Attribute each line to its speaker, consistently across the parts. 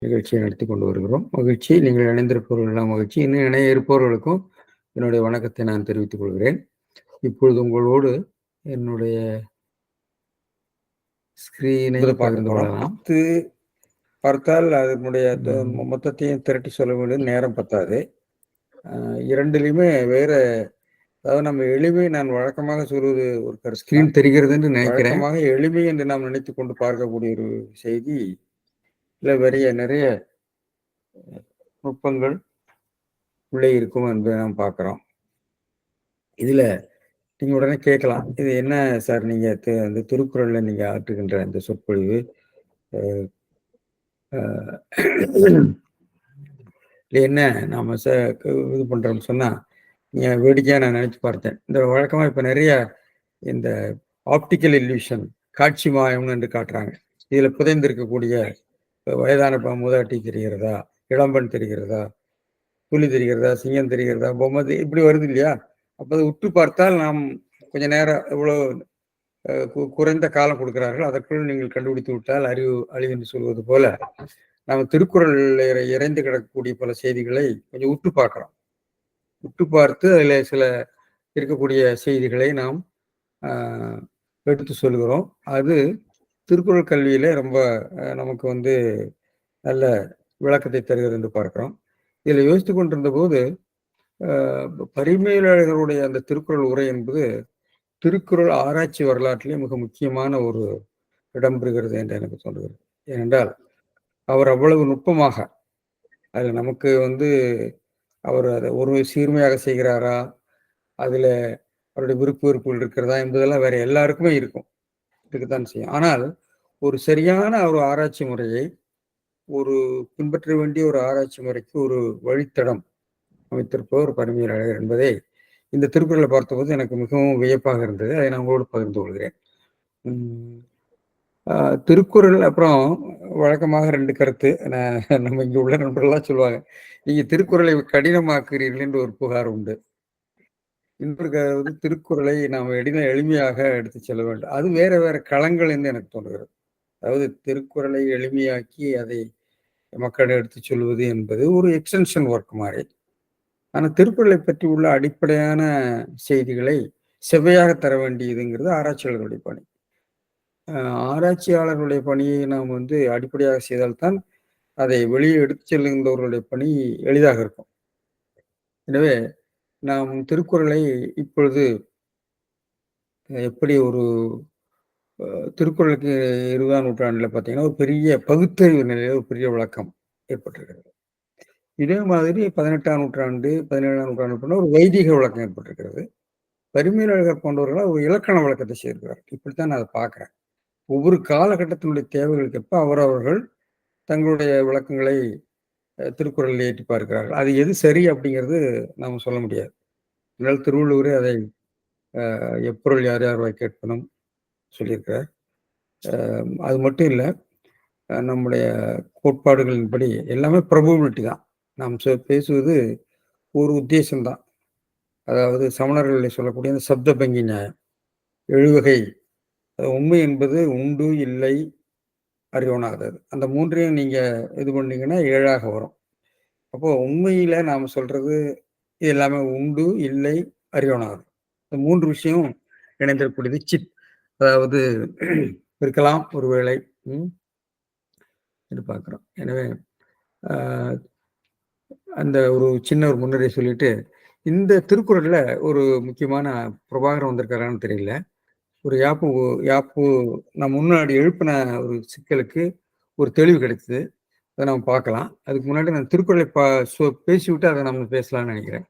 Speaker 1: நிகழ்ச்சியை நடத்தி கொண்டு வருகிறோம். மகிழ்ச்சி. நீங்கள் இணைந்திருப்பவர்கள் எல்லாம் மகிழ்ச்சி. இன்னும் இணைய இருப்பவர்களுக்கும் என்னுடைய வணக்கத்தை நான் தெரிவித்துக் கொள்கிறேன். இப்பொழுது உங்களோடு என்னுடைய ஸ்கிரீனை பகிர்ந்து கொள்ளலாம். பார்த்தால் அதனுடைய மொத்தத்தையும் திரட்டி சொல்ல வேண்டிய நேரம் பத்தாது. இரண்டிலுமே வேற, அதாவது நம்ம எளிமை, நான் வழக்கமாக சொல்வது ஒரு கருத்து, ஸ்கிரீன் தெரிகிறது என்று நினைக்கிறேன். வழக்கமாக எளிமை என்று நாம் நினைத்து கொண்டு பார்க்கக்கூடிய ஒரு செய்தி இல்ல, நிறைய நுட்பங்கள் உள்ளே இருக்கும் என்று நாம் பார்க்கிறோம். இதுல நீங்க உடனே கேட்கலாம், இது என்ன சார் நீங்க அந்த திருக்குறள்ல நீங்க ஆற்றுகின்ற இந்த சொற்பொழிவு என்ன நாம இது பண்றோம்னு சொன்னா, நீங்க வேடிக்கையா நான் நினைச்சு பார்த்தேன். இந்த வழக்கமா இப்ப நிறைய இந்த ஆப்டிக்கல் இல்யூஷன், காட்சி மாயம் என்று காட்டுறாங்க. இதுல புதைந்திருக்கக்கூடிய வயதான மூதாட்டி தெரிகிறதா, இளம்பெண் தெரிகிறதா, புலி தெரிகிறதா, சிங்கம் தெரிகிறதா, பொம்மை இப்படி வருது இல்லையா? அப்ப அதை உற்று பார்த்தால் நாம் கொஞ்ச நேரம் எவ்வளவு குறைந்த காலம் கொடுக்கிறார்கள், அதற்குள் நீங்கள் கண்டுபிடித்து விட்டால் அறிவு அழிவு என்று சொல்வது போல, நாம் திருக்குறள் இறைந்து கிடக்கக்கூடிய பல செய்திகளை கொஞ்சம் உற்று பார்க்கிறோம். உற்று பார்த்து அதில் சில இருக்கக்கூடிய செய்திகளை நாம் எடுத்து சொல்கிறோம். அது திருக்குறள் கல்வியில ரொம்ப நமக்கு நல்ல விளக்கத்தை தருகிறது என்று பார்க்கிறோம். இதில் யோசித்து கொண்டிருந்த போது, பரிமேலழகருடைய அந்த திருக்குறள் உரை என்பது திருக்குறள் ஆராய்ச்சி வரலாற்றிலே மிக முக்கியமான ஒரு இடம் பெறுகிறது என்று எனக்கு தோன்றுகிறது. ஏனென்றால் அவர் அவ்வளவு நுட்பமாக, அதில் நமக்கு அவர் அதை ஒரு சீர்மையாக செய்கிறாரா, அதுல அவருடைய விருப்பு வெறுப்புகள் இருக்கிறதா என்பதெல்லாம் வேற எல்லாருக்குமே இருக்குதான் செய்யும். ஆனால் ஒரு சரியான ஒரு ஆராய்ச்சி முறையை, ஒரு பின்பற்ற வேண்டிய ஒரு ஆராய்ச்சி முறைக்கு ஒரு வழித்தடம் அமைத்திருப்பவர் பரிமேலழகர் என்பதை இந்த திருக்குறளை பார்த்தபோது எனக்கு மிகவும் வியப்பாக இருந்தது. அதை நான் உங்களோடு பகிர்ந்து கொள்கிறேன். திருக்குறள் அப்புறம் வழக்கமாக ரெண்டு கருத்து, நம்ம இங்க உள்ள நண்பர்கள்லாம் சொல்லுவாங்க, நீங்க திருக்குறளை கடினமாக்குறீர்கள் என்று ஒரு புகார் உண்டு. இன்னொரு திருக்குறளை நாம் எளிமையாக எடுத்து செல்ல வேண்டும். அது வேற வேற களங்கள் என்று எனக்கு தோன்றுகிறது. அதாவது திருக்குறளை எளிமையாக்கி அதை மக்களிடம் எடுத்து சொல்வது என்பது ஒரு எக்ஸ்டென்ஷன் ஒர்க் மாதிரி. ஆனால் திருக்குறளை பற்றி உள்ள அடிப்படையான செய்திகளை செவ்வையாக தர வேண்டியதுங்கிறது ஆராய்ச்சியாளர்களுடைய பணி. ஆராய்ச்சியாளர்களுடைய பணியை நாம் அடிப்படையாக செய்தால்தான் அதை வெளியே எடுத்து செல்லுகின்றவர்களுடைய பணி எளிதாக இருக்கும். எனவே நாம் திருக்குறளை இப்பொழுது எப்படி ஒரு திருக்குறளுக்கு 20ஆம் நூற்றாண்டில் பார்த்தீங்கன்னா ஒரு பெரிய பகுத்தறிவு நிலையில் ஒரு பெரிய விளக்கம் ஏற்பட்டிருக்கிறது. இதே மாதிரி 18ஆம் நூற்றாண்டு 17ஆம் நூற்றாண்டு ஒரு வைதிக விளக்கம் ஏற்பட்டிருக்கிறது. பரிமேலழகர் போன்றவர்கள் ஒரு இலக்கண விளக்கத்தை சேர்க்கிறார். இப்படித்தான் நான் அதை பார்க்கிறேன். ஒவ்வொரு காலகட்டத்தினுடைய தேவைகளுக்கு எப்ப அவரவர்கள் தங்களுடைய விளக்கங்களை திருக்குறளில் ஏற்றி பார்க்கிறார்கள். அது எது சரி அப்படிங்கிறது நாம் சொல்ல முடியாது. அதனால் திருவள்ளுவரே அதை எப்பொருள் யார் யார் வாய் கேட்கணும் சொல்லியிருக்கிறார். அது மட்டும் இல்லை, நம்முடைய கோட்பாடுகளின்படி எல்லாமே ப்ரொபபிலிட்டி தான். நாம் பேசுவது ஒரு உத்தேசம்தான். அதாவது சமணர்களை சொல்லக்கூடிய அந்த சப்த பங்கி நியாயம், எழுவகை உண்மை என்பது உண்டு, இல்லை, அறிவனாதது. அந்த மூன்றையும் நீங்க இது பண்ணீங்கன்னா 7ஆக வரும். அப்போ உண்மையில நாம சொல்றது இது எல்லாமே உண்டு, இல்லை, அறிவனாதது. இந்த 3 விஷயம் இணைந்திருக்கக்கூடியது சித். அதாவது இருக்கலாம் ஒருவேளை என்று பார்க்கிறோம். எனவே அந்த ஒரு சின்ன ஒரு முன்னரே சொல்லிட்டு, இந்த திருக்குறள்ல ஒரு முக்கியமான பிரபாகரன் வந்திருக்காரான்னு தெரியல, ஒரு யாப்பு நான் முன்னாடி எழுப்பின ஒரு சிக்கலுக்கு ஒரு தெளிவு கிடைச்சது. அதை நம்ம பார்க்கலாம். அதுக்கு முன்னாடி நான் திருக்குறளை பேசிவிட்டு அதை நம்ம பேசலாம்னு நினைக்கிறேன்.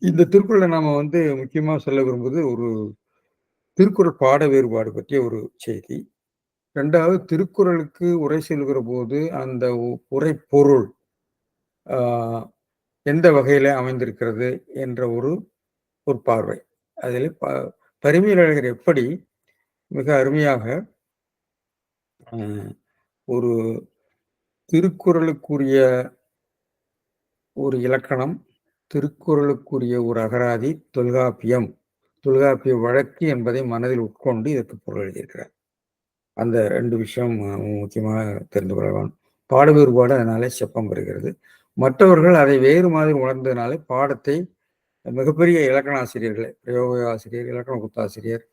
Speaker 1: இந்த திருக்குறளை நாம முக்கியமா சொல்ல விரும்புவது ஒரு திருக்குறள் பாட வேறுபாடு பற்றிய ஒரு செய்தி. 2வது, திருக்குறளுக்கு உரை சொல்கிற போது அந்த உரை பொருள் எந்த வகையில அமைந்திருக்கிறது என்ற ஒரு பார்வை. அதில் பரிமேலழகர் எப்படி மிக அருமையாக ஒரு திருக்குறளுக்குரிய ஒரு இலக்கணம், திருக்குறளுக்குரிய ஒரு அகராதி, தொல்காப்பிய வழக்கு என்பதை மனதில் உட்கொண்டு இதற்கு பொருள் எழுதியிருக்கிறார். அந்த 2 விஷயம் முக்கியமாக தெரிந்து கொள்ளலாம். பாட வேறுபாடு அதனாலே செப்பம் பெறுகிறது. மற்றவர்கள் அதை வேறு மாதிரி உணர்ந்ததுனாலே பாடத்தை மிகப்பெரிய இலக்கண ஆசிரியர்கள், பிரயோக ஆசிரியர், இலக்கண குத்தாசிரியர்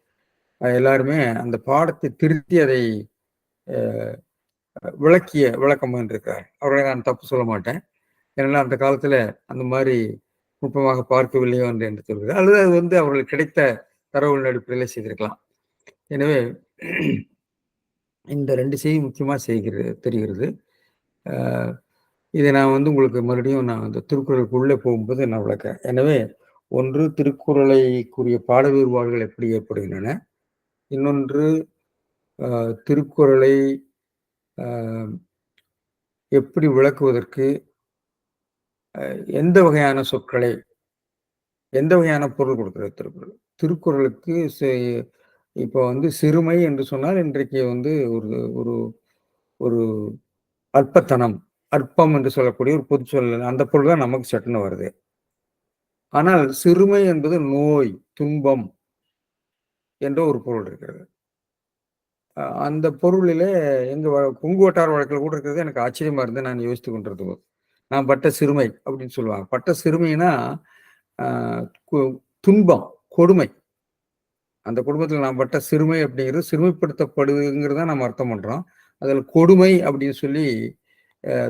Speaker 1: எல்லாருமே அந்த பாடத்தை திருத்தி அதை விளக்க முயன்றிருக்கிறார். அவர்களை நான் தப்பு சொல்ல மாட்டேன். ஏன்னா அந்த காலத்துல அந்த மாதிரி நுட்பமாக பார்க்கவில்லையோ என்று சொல்கிறேன். அல்லது அது வந்து அவர்களுக்கு கிடைத்த தரவுகளின் அடிப்படையில் செய்திருக்கலாம். எனவே இந்த 2 செய்தி முக்கியமா தெரிகிறது. இதை நான் வந்து உங்களுக்கு மறுபடியும் நான் அந்த திருக்குறளுக்கு உள்ளே போகும்போது நான் விளக்கிறேன். எனவே ஒன்று திருக்குறளைக்குரிய பாட வேறுபாடுகள் எப்படி ஏற்படுகின்றன? இன்னொன்று திருக்குறளை எப்படி விளக்குவதற்கு எந்த வகையான சொற்களை, எந்த வகையான பொருள் கொடுக்கிறது திருக்குறள்? திருக்குறளுக்கு இப்போ வந்து சிறுமை என்று சொன்னால் இன்றைக்கு வந்து ஒரு ஒரு ஒரு அற்பத்தனம், அற்பம் என்று சொல்லக்கூடிய ஒரு பொது சொல், அந்த பொருள் தான் நமக்கு சட்டுன்னு வருது. ஆனால் சிறுமை என்பது நோய், துன்பம் என்ற ஒரு பொருள் இருக்கிறது. அந்த பொருளிலே எங்க கொங்கு வட்டார வழக்கில் கூட இருக்கிறது எனக்கு ஆச்சரியமா இருந்து நான் யோசித்துக் கொண்டிருந்தது. நான் பட்ட சிறுமை அப்படின்னு சொல்லுவாங்க. பட்ட சிறுமைனா துன்பம், கொடுமை. அந்த குடும்பத்தில் நான் பட்ட சிறுமை அப்படிங்கிறது சிறுமைப்படுத்தப்படுதுங்கிறத நம்ம அர்த்தம் பண்றோம். அதில் கொடுமை அப்படின்னு சொல்லி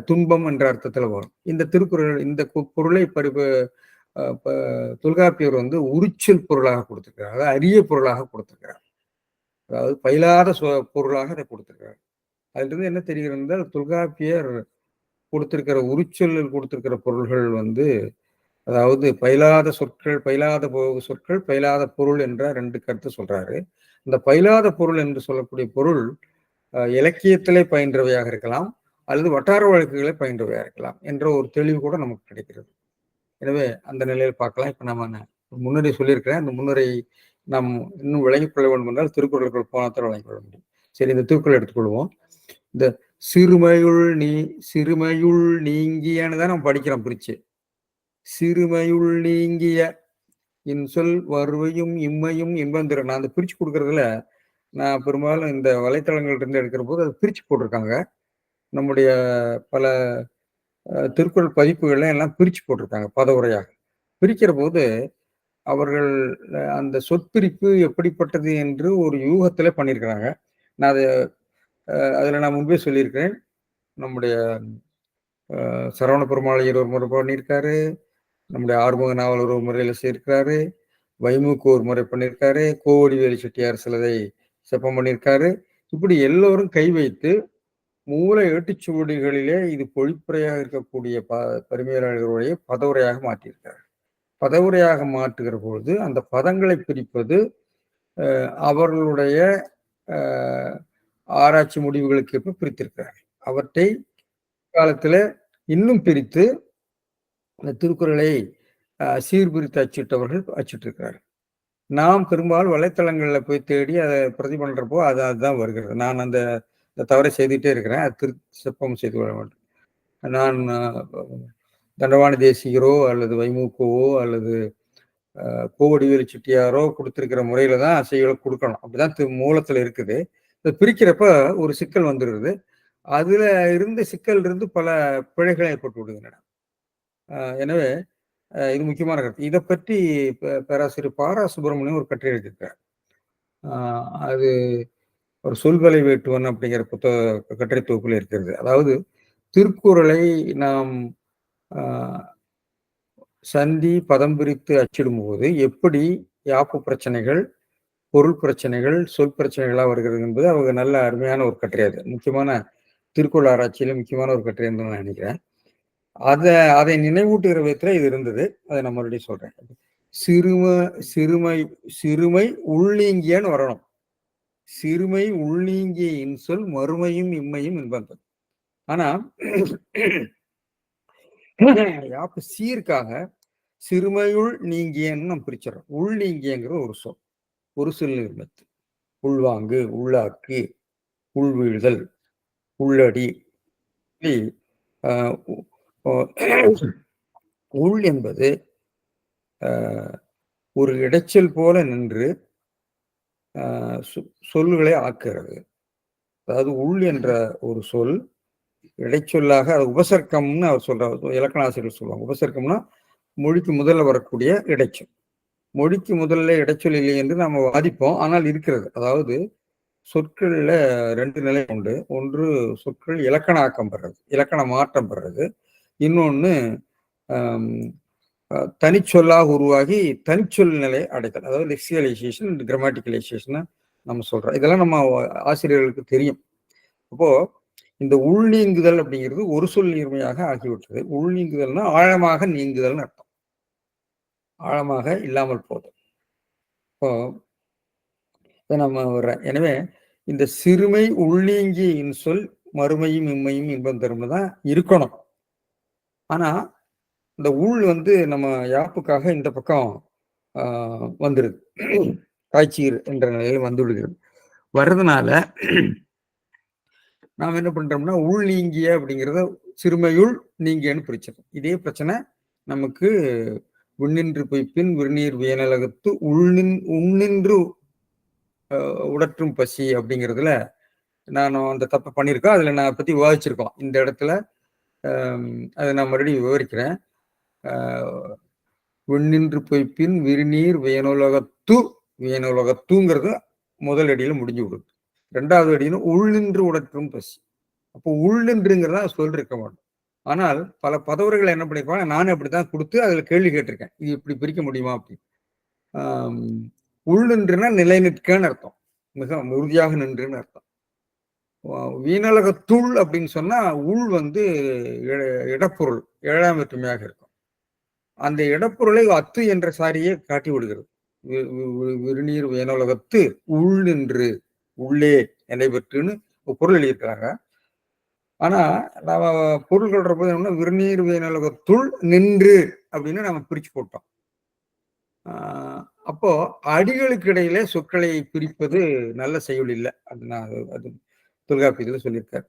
Speaker 1: துன்பம் என்ற அர்த்தத்தில் வரும். இந்த திருக்குறள் இந்த பொருளை தொல்காப்பியர் வந்து உரிச்சல் பொருளாக கொடுத்திருக்கிறார். அதாவது அரிய பொருளாக கொடுத்திருக்கிறார். அதாவது பயிலாத பொருளாக அதை கொடுத்திருக்கிறார். அதிலிருந்து என்ன தெரிகிறது என்றால் தொல்காப்பியர் கொடுத்திருக்கிற உரிச்சொல்லில் கொடுத்திருக்கிற பொருள்கள் வந்து அதாவது பயிலாத சொற்கள், பயிலாத சொற்கள், பயிலாத பொருள் என்ற 2 கருத்து சொல்றாரு. இந்த பயிலாத பொருள் என்று சொல்லக்கூடிய பொருள் இலக்கியத்திலே பயின்றவையாக இருக்கலாம், அல்லது வட்டார வழக்குகளை பயின்றவையாக இருக்கலாம் என்ற ஒரு தெளிவு கூட நமக்கு கிடைக்கிறது. எனவே அந்த நிலையில் பார்க்கலாம். இப்ப நம்ம முன்னுரை சொல்லியிருக்கிறேன். அந்த முன்னுரை நாம் இன்னும் விளங்கிக் கொள்ள வேண்டும் என்றால் திருக்குறளுக்குள் போனாத்தான் விளங்கிக் கொள்ள முடியும். சரி, இந்த திருக்குறள் எடுத்துக்கொள்வோம். இந்த சிறுமையுள் நீங்கியன்னு தான் நம்ம படிக்கிறோம் பிரிச்சு. சிறுமையுள் நீங்கிய இன்சொல் வருவையும் இம்மையும் இன்பம் தரும். நான் அந்த பிரிச்சு கொடுக்கறதுல நான் பெரும்பாலும் இந்த வலைத்தளங்கள்ல இருந்து எடுக்கிற போது அதை பிரிச்சு போட்டிருக்காங்க. நம்முடைய பல திருக்குறள் பதிப்புகள்ல எல்லாம் பிரிச்சு போட்டிருக்காங்க பதவுரையாக. பிரிக்கிற போது அவர்கள் அந்த சொற்பிரிப்பு எப்படிப்பட்டது என்று ஒரு யூகத்திலே பண்ணியிருக்கிறாங்க. நான் அதில் நான் முன்பே சொல்லியிருக்கிறேன். நம்முடைய சரவண பெருமாளையர் ஒரு முறை பண்ணியிருக்காரு, நம்முடைய ஆறுமுக நாவல் ஒரு முறையில் சேர்க்கிறாரு, வைமுக்கு ஒரு முறை பண்ணியிருக்காரு, கோவடிவேலு செட்டியார் சிலதை செப்பம் பண்ணியிருக்காரு. இப்படி எல்லோரும் கை வைத்து மூல ஏட்டுச்சுவடிகளிலே இது பொழிப்புரையாக இருக்கக்கூடிய பரிமையாளர்களுடைய பதவுரையாக மாற்றியிருக்காரு. பதவுரையாக மாற்றுகிற பொழுது அந்த பதங்களை பிரிப்பது அவர்களுடைய ஆராய்ச்சி முடிவுகளுக்கு ஏற்ப பிரித்திருக்கிறார்கள். அவற்றை காலத்துல இன்னும் பிரித்து அந்த திருக்குறளை சீர்பிரித்து அச்சிட்டவர்கள் அச்சிட்டிருக்கிறார்கள். நாம் பெரும்பாலும் வலைத்தளங்களில் போய் தேடி அதை பிரதி பண்றப்போ அதுதான் வருகிறது. நான் அந்த தவறை செய்துட்டே இருக்கிறேன். அது செப்பம் செய்து கொள்ள வேண்டும். நான் தண்டவாணி தேசிகரோ அல்லது வைமுகவோ அல்லது கோவடிவேலு செட்டியாரோ கொடுத்திருக்கிற முறையில தான் செய்களை கொடுக்கணும். அப்படிதான் மூலத்துல இருக்குது. இதை பிரிக்கிறப்ப ஒரு சிக்கல் வந்துடுது. அதுல இருந்து சிக்கல் இருந்து பல பிழைகள் ஏற்பட்டு விடுகின்றன. எனவே இது முக்கியமான கருத்து. இதை பற்றி பேராசிரியர் பாரா சுப்பிரமணியம் ஒரு கட்டுரை எழுதியிருக்கார். அது ஒரு சொல்வலை வேட்டுவன் அப்படிங்கிற கட்டுரை தொகுப்புல இருக்கிறது. அதாவது திருக்குறளை நாம் சந்தி பதம் பிரித்து அச்சிடும் போது எப்படி யாப்பு பிரச்சனைகள், பொருள் பிரச்சனைகள், சொல் பிரச்சனைகளாக வருகிறது என்பது அவங்க நல்ல அருமையான ஒரு கட்டுரை. அது முக்கியமான திருக்குறள் ஆராய்ச்சியில முக்கியமான ஒரு கட்டுரை என்று நான் நினைக்கிறேன். அதை நினைவூட்டுகிற விதத்துல இது இருந்தது. அதை நான் மறுபடியும் சொல்றேன். சிறுமை உள்நீங்கியன்னு வரணும். சிறுமை உள்நீங்கிய இன்சொல் மறுமையும் இம்மையும் என்பது. ஆனா யாப்பு சீர்க்காக சிறுமையுள் நீங்கியன்னு நம்ம பிரிச்சிடறோம். உள் நீங்கியங்கிற ஒரு சொல், ஒரு சொல் நிர்மத்து, உள்வாங்கு, உள்ளாக்கு, உள்வீழ்தல், உள்ளடி. உள் என்பது ஒரு இடைச்சல் போல நின்று சொல்லுகளை ஆக்குகிறது. அதாவது உள் என்ற ஒரு சொல் இடைச்சொல்லாக அது உபசர்க்கம்னு அவர் சொல்றார், இலக்கண ஆசிரியர் சொல்லுவாங்க. உபசர்க்கம்னா மொழிக்கு முதல்ல வரக்கூடிய இடைச்சொல். மொழிக்கு முதல்ல இடைச்சொல் இல்லை என்று நாம வாதிப்போம். ஆனால் இருக்கிறது. அதாவது சொற்கள்ல 2 நிலை உண்டு. ஒன்று சொற்கள் இலக்கண ஆக்கம் பெறுறது, இலக்கண மாற்றம் பெறுறது. இன்னொன்னு தனிச்சொல்லாக உருவாகி தனிச்சொல் நிலை அடைதல். அதாவது லெக்சிகலைசேஷன், கிராமட்டிகலைசேஷன் நம்ம சொல்றோம். இதெல்லாம் நம்ம ஆசிரியர்களுக்கு தெரியும். அப்போ இந்த உள்நீங்குதல் அப்படிங்கிறது ஒரு சொல் நீர்மையாக ஆகிவிட்டது. உள்நீங்குதல்னா ஆழமாக நீங்குதல்னு அர்த்தம். ஆழமாக இல்லாமல் போதும். இப்போ நம்ம வர்றேன். எனவே இந்த சிறுமை உள்நீங்கி இன்சொல் மறுமையும் இம்மையும் இன்பம் தரும்னு தான் இருக்கணும். ஆனா இந்த உள் நம்ம யாப்புக்காக இந்த பக்கம் வந்துடுது, காய்ச்சீர் என்ற நிலையில் வந்து விடுகிறது. வர்றதுனால நாம் என்ன பண்றோம்னா உள் நீங்கிய அப்படிங்கிறத சிறுமையுள் நீங்கியன்னு பிரிச்சிடும். இதே பிரச்சனை நமக்கு விண்ணின்று பொய்ப்பின் விருநீர் வியனலகத்து உள்நின்று உடற்றும் பசி அப்படிங்கிறதுல நான் அந்த தப்பை பண்ணியிருக்கோம். அதுல நான் பத்தி விவாதிச்சிருக்கோம். இந்த இடத்துல அதை நான் மறுபடியும் விவரிக்கிறேன். விண்ணின்று பொய்ப்பின் விருநீர் வியனுலகத்துங்கிறது முதல் அடியில முடிஞ்சு விடுது. 2வது அடியிலும் உள்நின்று உடற்றும் பசி. அப்போ உள்நின்றுங்கிறதா சொல்லிருக்க மாட்டோம். ஆனால் பல பதவர்கள் என்ன பண்ணிருப்பாங்க, நானும் அப்படித்தான் கொடுத்து அதுல கேள்வி கேட்டிருக்கேன், இது இப்படி பிரிக்க முடியுமா அப்படின்னு. உள்நின்றுனா நிலை நிற்கன்னு அர்த்தம், மிக உறுதியாக நின்றுன்னு அர்த்தம். வீணலகத்துள் அப்படின்னு சொன்னா உள் இடப்பொருள் 7ஆம் வேற்றுமையாக இருக்கும். அந்த இடப்பொருளை அத்து என்ற சாரியை காட்டி விடுகிறது. விருநீர் வீணலகத்து உள் நின்று உள்ளே நிலை பெற்றுன்னு பொருள் எழுதியிருக்கிறாங்க. ஆனா நம்ம பொருள் கொள்ற போது என்ன, விருநீர் வீணலகத்துள் நின்று அப்படின்னு நம்ம பிரிச்சு போட்டோம். அப்போ அடிகளுக்கு இடையிலே சொற்களை பிரிப்பது நல்ல செயல் இல்லை. அது தொல்காப்பியத்தில் சொல்லியிருக்காரு.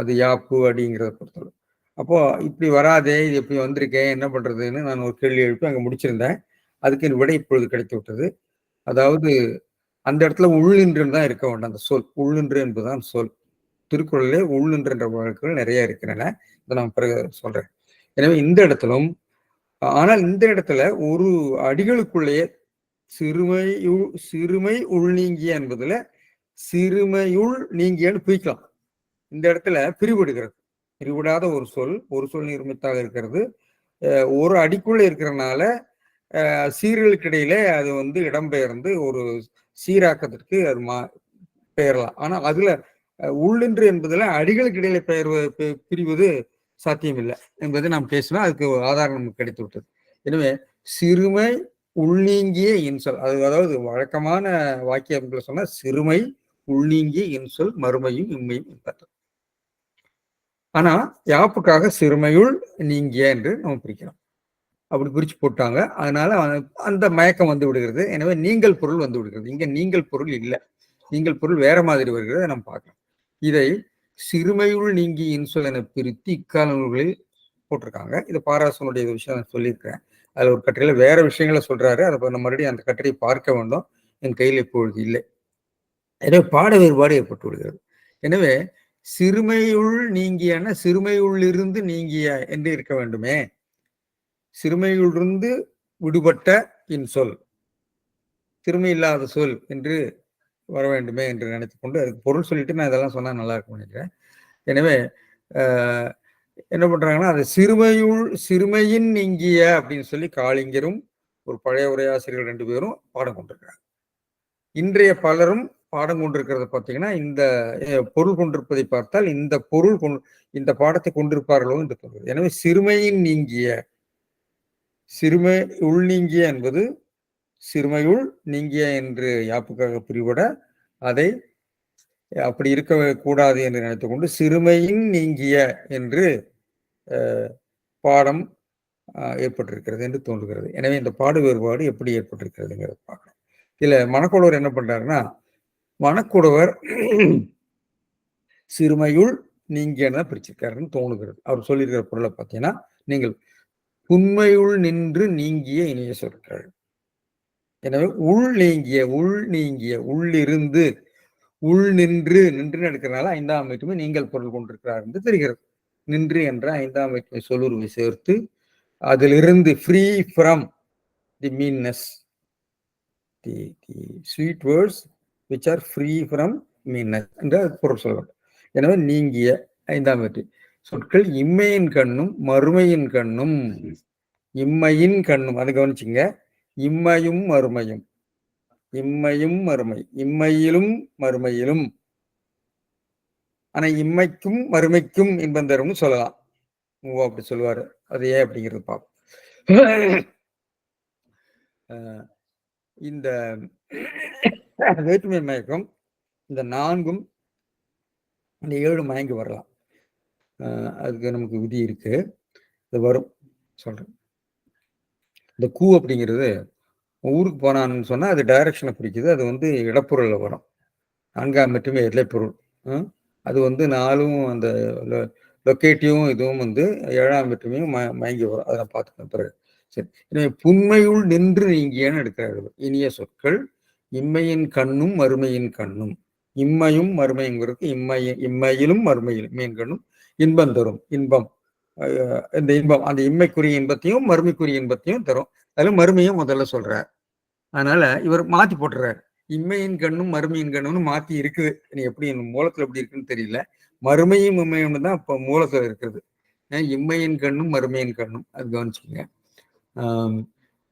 Speaker 1: அது யாப்பு அடிங்கிறத பொறுத்தவரை. அப்போ இப்படி வராதே, இது எப்படி வந்திருக்கேன், என்ன பண்றதுன்னு நான் ஒரு கேள்வி எழுப்பி அங்க முடிச்சிருந்தேன். அதுக்கு விடை இப்பொழுது கிடைத்து விட்டது. அதாவது அந்த இடத்துல உள்ளின்றுன்னு தான் இருக்க வேண்டாம். அந்த சொல் உள்ளின்று என்பதுதான் சொல். திருக்குறளிலே உள்ளின்று என்ற வழக்குகள் நிறைய இருக்கின்றன. இதை நான் பிறகு சொல்றேன். எனவே இந்த இடத்திலும், ஆனால் இந்த இடத்துல ஒரு அடிகளுக்குள்ளேயே சிறுமை உள் நீங்கிய என்பதுல சிறுமையுள் நீங்கியன்னு பிரிக்கலாம். இந்த இடத்துல பிரிவிடுகிறது. பிரிவிடாத ஒரு சொல் நிர்மித்தாக இருக்கிறது. ஒரு அடிக்குள்ள இருக்கிறதுனால சீர்களுக்கு இடையிலே அது இடம்பெயர்ந்து ஒரு சீராக்கத்திற்கு அது பெயரலாம். ஆனால் அதுல உள்ளின்று என்பதுல அடிகளுக்கு இடையில பிரிவது சாத்தியமில்லை என்பதை நாம் பேசினோம். அதுக்கு ஆதாரம் நமக்கு கிடைத்து விட்டது. எனவே சிறுமை உள்நீங்கிய இன்சொல், அதாவது வழக்கமான வாக்கியங்களை சொன்னா சிறுமை உள்நீங்கிய இன்சொல் மறுமையும் இம்மையும் என்பது. ஆனா யாப்புக்காக சிறுமையுள் நீங்கிய என்று நம்ம பிரிக்கிறோம். அப்படி பிரிச்சு போட்டாங்க. அதனால அந்த மயக்கம் வந்து விடுகிறது. எனவே நீங்கள் பொருள் வந்து விடுகிறது. இங்க நீங்கள் பொருள் இல்லை, நீங்கள் பொருள் வேற மாதிரி வருகிறத நம்ம பார்க்கலாம். இதை சிறுமையுள் நீங்கி இன்சொல் என பிரித்து இக்கால நூல்களில் போட்டிருக்காங்க. இது பாராசனுடைய விஷயம் சொல்லியிருக்கிறேன். அதுல ஒரு கட்டுரையில வேற விஷயங்களை சொல்றாரு. அதை நம்ம மறுபடியும் அந்த கட்டுரையை பார்க்க வேண்டும். என் கையில் இப்பொழுது இல்லை. எனவே பாட வேறுபாடு ஏற்பட்டு விடுகிறது. எனவே சிறுமையுள் நீங்கியன சிறுமையுள் இருந்து நீங்கிய என்று இருக்க வேண்டுமே. சிறுமையுள்ளிருந்து விடுபட்ட இன்சொல், சிறுமை இல்லாத சொல் என்று வர வேண்டுமே என்று நினைத்துக் கொண்டு அதுக்கு பொருள் சொல்லிட்டு நான் இதெல்லாம் சொன்னா நல்லா இருக்கும் நினைக்கிறேன். எனவே என்ன பண்றாங்கன்னா, அது சிறுமையின் நீங்கிய அப்படின்னு சொல்லி காளிங்கரும் ஒரு பழைய உரையாசிரியர்கள் 2 பேரும் பாடம் கொண்டிருக்கிறாங்க. இன்றைய பலரும் பாடம் கொண்டிருக்கிறத பார்த்தீங்கன்னா, இந்த பொருள் கொண்டிருப்பதை பார்த்தால் இந்த பாடத்தை கொண்டிருப்பார்களோ என்று தோன்றுகிறது. எனவே சிறுமையின் நீங்கிய, சிறுமை உள் நீங்கிய என்பது சிறுமையுள் நீங்கிய என்று யாப்புக்காக பிரிவிட, அதை அப்படி இருக்க கூடாது என்று நினைத்துக் கொண்டு சிறுமையின் நீங்கிய என்று பாடம் ஏற்பட்டிருக்கிறது என்று தோன்றுகிறது. எனவே இந்த பாடு வேறுபாடு எப்படி ஏற்பட்டிருக்கிறதுங்கிறத பார்க்கணும். இதுல மணக்குடவர் என்ன பண்றாருன்னா, மணக்குடவர் சிறுமையுள் நீங்கியன பிரிச்சிருக்காருன்னு தோணுகிறது. அவர் சொல்லியிருக்கிற பொருளை பார்த்தீங்கன்னா, நீங்கள் உண்மையுள் நின்று நீங்கிய இணைய சொற்கள். எனவே உள் நீங்கிய உள்ளிருந்து உள் நின்று நின்று எடுக்கிறனால ஐந்தாம் வேற்றுமை நீங்கள் பொருள் கொண்டிருக்கிறார் என்று தெரிகிறது. நின்று என்ற ஐந்தாம் வேற்றுமை சொல்லுருவை சேர்த்து அதிலிருந்து free from the மீன்னஸ், the sweet words which are free from மீன்னஸ் என்ற பொருள் சொல்லப்படும். எனவே நீங்கிய ஐந்தாம் வேற்று சொற்கள் இம்மையின் கண்ணும் மறுமையின் கண்ணும். இம்மையின் கண்ணும் அதை கவனிச்சுங்க. இம்மையும் மறுமையும், இம்மையும் மறுமை, இம்மையிலும் மறுமையிலும். ஆனா இம்மைக்கும் மறுமைக்கும் இன்பம் தரும்னு சொல்லலாம். அப்படி சொல்லுவாரு. அது ஏன் அப்படிங்கிறது பார்ப்போம். இந்த வேற்றுமை மயக்கம் இந்த 4ம் இந்த 7 மயங்கி வரலாம். அதுக்கு நமக்கு விதி இருக்கு. இது வரும் சொல்றேன். இந்த கூ அப்படிங்கிறது ஊருக்கு போனான்னு சொன்னா அது டைரக்ஷனை குறிக்குது. அது வந்து இடப்பொருள்ல வரும். 4ஆம் வேற்றுமை எல்லைப்பொருள். அது வந்து 4ம் அந்த லொக்கேட்டிவும் இதுவும் வந்து 7ஆம் வேற்றுமையும் மயங்கி வரும். அதை நான் பார்த்துக்கணும் பிறகு. சரி, எனவே புண்மையுள் நின்று நீங்கியன்னு எடுக்கிறார்கள். இனிய சொற்கள் இம்மையின் கண்ணும் மறுமையின் கண்ணும். இம்மையும் மறுமைங்கிறது இம்மையிலும் மறுமையிலும் மீன் கண்ணும் இன்பம் தரும். இன்பம், இந்த இன்பம் அந்த இம்மைக்குரிய இன்பத்தையும் மறுமைக்குரிய இன்பத்தையும் தரும். அதுல மறுமையும் முதல்ல சொல்றார். அதனால இவர் மாத்தி போட்டுறாரு. இம்மையின் கண்ணும் மறுமையின் கண்ணும்னு மாத்தி இருக்குது. நீ எப்படி மூலத்துல எப்படி இருக்குன்னு தெரியல. மறுமையும் இம்மையும் தான் இப்ப மூலத்துல இருக்கிறது. இம்மையின் கண்ணும் மறுமையின் கண்ணும் அது கவனிச்சுங்க.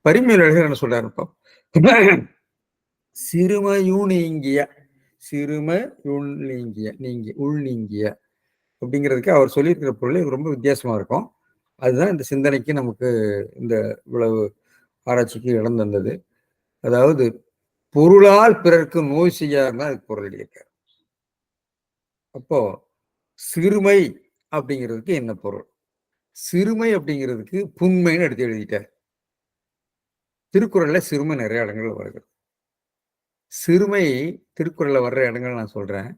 Speaker 1: பரிமையாளர்கள் என்ன சொல்றாரு இப்போ? சிறுமையும் நீங்கிய, சிறுமையுள் நீங்கிய, நீங்கி உள் நீங்கிய அப்படிங்கிறதுக்கு அவர் சொல்லியிருக்கிற பொருள் ரொம்ப வித்தியாசமா இருக்கும். அதுதான் இந்த சிந்தனைக்கு நமக்கு இந்த இவ்வளவு ஆராய்ச்சிக்கு இடம் தந்தது. அதாவது பொருளால் பிறருக்கு நோய் செய்யாதுதான் அதுக்கு பொருள் எழுதியிருக்காரு. அப்போ சிறுமை அப்படிங்கிறதுக்கு என்ன பொருள்? சிறுமை அப்படிங்கிறதுக்கு புண்மைன்னு எடுத்து எழுதிட்டார். திருக்குறள்ல சிறுமை நிறைய இடங்கள்ல வருகிறது. சிறுமை திருக்குறள்ல வர்ற இடங்கள் நான் சொல்றேன்.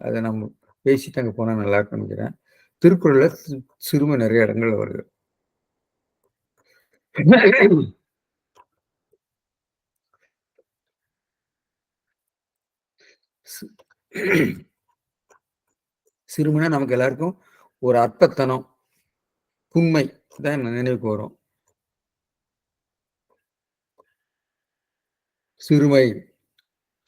Speaker 1: அதை நம்ம பேசிட்டு அங்க போனா நல்லா இருக்கும்னு நினைக்கிறேன். திருக்குறள்ல சிறுமை நிறைய இடங்கள்ல வருது. சிறுமைனா நமக்கு எல்லாருக்கும் ஒரு அற்பத்தனம், புண்மை தான் நினைவுக்கு வரும். சிறுமை,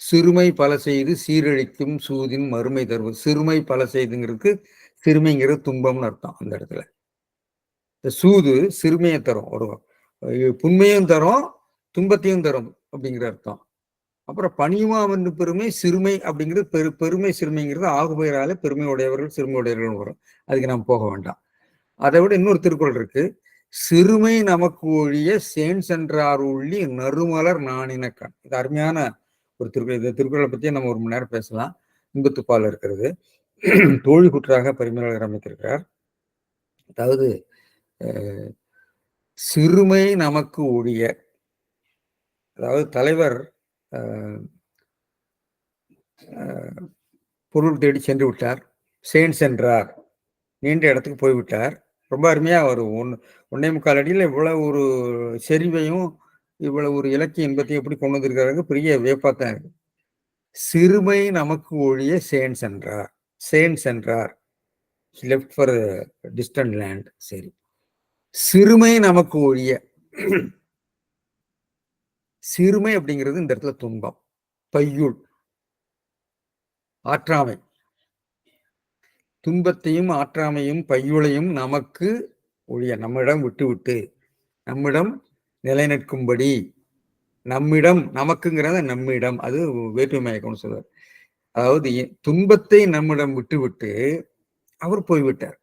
Speaker 1: சிறுமை பல செய்து சீரழிக்கும் சூதின் மறுமை தருவது. சிறுமை பல செய்துங்கிறதுக்கு சிறுமைங்கிறது துன்பம்னு அர்த்தம். அந்த இடத்துல இந்த சூது சிறுமையை தரும், ஒரு புண்மையும் தரும் துன்பத்தையும் தரும் அப்படிங்கிற அர்த்தம். அப்புறம் பணியுமாம் என்று பெருமை சிறுமை அப்படிங்கிறது பெருமை சிறுமைங்கிறது ஆகுபெயரால பெருமை உடையவர்கள் சிறுமை உடையவர்கள் வரும். அதுக்கு நாம் போக வேண்டாம். அதை விட இன்னொரு திருக்குறள் இருக்கு. சிறுமை நமக்கு ஒழிய சேன் சென்றார் உள்ளி நறுமலர் நாணினக்கண். இது அருமையான ஒரு திருக்குறள். இந்த திருக்குறளை பத்தி நம்ம 1 மணி நேரம் பேசலாம். இன்பத்துப்பால் இருக்கிறது. தோழி குற்றாக பரிமையாளர் அமைத்திருக்கிறார். அதாவது சிறுமை நமக்கு ஒழிய, அதாவது தலைவர் பொருள் தேடி சென்று விட்டார். சேன் சென்றார், நீண்ட இடத்துக்கு போய்விட்டார். ரொம்ப அருமையா ஒரு 1.25 அடியில் இவ்வளவு ஒரு செறிவையும் இவ்வளவு ஒரு இலக்கிய இன்பத்தையும் எப்படி கொண்டு வந்திருக்கிறாங்க, பெரிய வியப்பாத்தான் இருக்கு. சிறுமை நமக்கு ஒழிய சேன் சென்றார். சேன் சென்றார், லெஃப்ட் ஃபார் டிஸ்டன்ட் லேண்ட். சரி, சிறுமை நமக்கு ஒழிய, சிறுமை அப்படிங்கிறது இந்த இடத்துல துன்பம். பையுள் ஆற்றாமை, துன்பத்தையும் ஆற்றாமையும் பையுளையும் நமக்கு ஒழிய, நம்மிடம் விட்டு நம்மிடம் நிலைநிற்கும்படி, நம்மிடம், நமக்குங்கிறத நம்மிடம், அது வேற்றுமை மயக்கம்னு சொல்றார். அதாவது துன்பத்தை நம்மிடம் விட்டு அவர் போய்விட்டார்.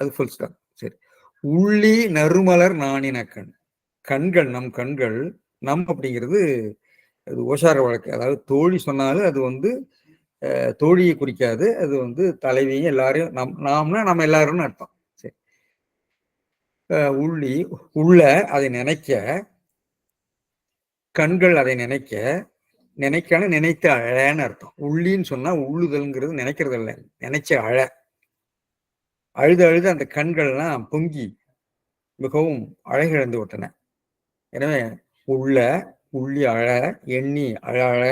Speaker 1: அது ஃபுல் ஸ்டாப். சரி, உள்ளி நறுமலர் நாணினக்கண். கண்கள், நம் கண்கள், நம் அப்படிங்கிறது அது ஓசார வழக்கு. அதாவது தோழி சொன்னாலும் அது வந்து தோழியை குறிக்காது. அது வந்து தலைவியும் எல்லாரையும் நாம்னா நம்ம எல்லாரும்னு அர்த்தம். சரி, உள்ளி உள்ள அதை நினைக்க, கண்கள் அதை நினைக்க, நினைக்கான நினைத்த அழன்னு அர்த்தம். உள்ளின்னு சொன்னா உள்ளுதல்ங்கிறது நினைக்கிறது இல்லை, நினைச்ச அழ. அழுது அந்த கண்கள்லாம் பொங்கி மிகவும் அழகிழந்து விட்டன. எனவே உள்ள உள்ளி அழ, எண்ணி அழ,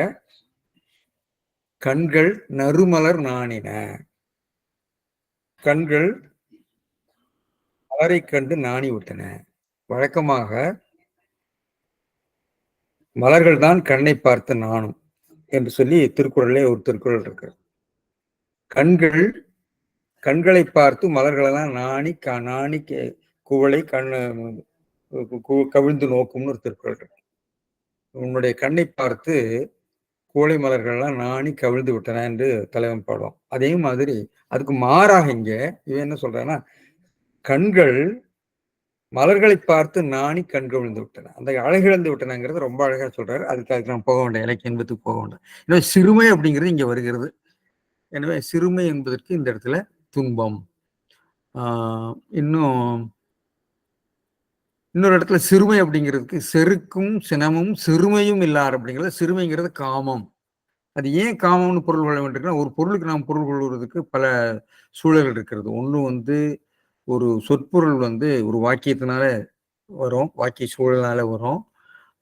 Speaker 1: கண்கள் நறுமலர் நாணின. கண்கள் மலரைக் கண்டு நாணி விட்டன. வழக்கமாக மலர்கள் தான் கண்ணை பார்த்து நாணும் என்று சொல்லி திருக்குறளே ஒரு திருக்குறள் இருக்கு. கண்கள் கண்களை பார்த்து மலர்களெல்லாம் நாணி நாணி குவளை கண்ணு கவிழ்ந்து நோக்கும்னு ஒரு திருக்குறள் இருக்கு. உன்னுடைய கண்ணை பார்த்து கோழை மலர்கள்லாம் நாணி கவிழ்ந்து விட்டன என்று தலைவன் பாடுவான். அதே மாதிரி அதுக்கு மாறாக இங்க இவன் என்ன சொல்றான்னா, கண்கள் மலர்களை பார்த்து நாணி கண்கவிழ்ந்து விட்டன. அந்த அழகிழந்து விட்டனங்கிறது ரொம்ப அழகா சொல்றாரு. அதுக்கு நம்ம போக வேண்டாம், இலக்கிய என்பதுக்கு போக வேண்டாம். எனவே சிறுமை அப்படிங்கிறது இங்க வருகிறது. எனவே சிறுமை என்பதற்கு இந்த இடத்துல துன்பம். இன்னும் இன்னொரு இடத்துல சிறுமை அப்படிங்கிறதுக்கு செருக்கும் சினமும் சிறுமையும் இல்லார் அப்படிங்கிறது. சிறுமைங்கிறது காமம். அது ஏன் காமம்னு பொருள் கொள்ள வேண்டியிருக்குன்னா, ஒரு பொருளுக்கு நாம் பொருள் கொள்வதற்கு பல சூழல்கள் இருக்கிறது. ஒண்ணு வந்து ஒரு சொற்பொருள் வந்து ஒரு வாக்கியத்தினால வரும், வாக்கிய சூழல்னால வரும்.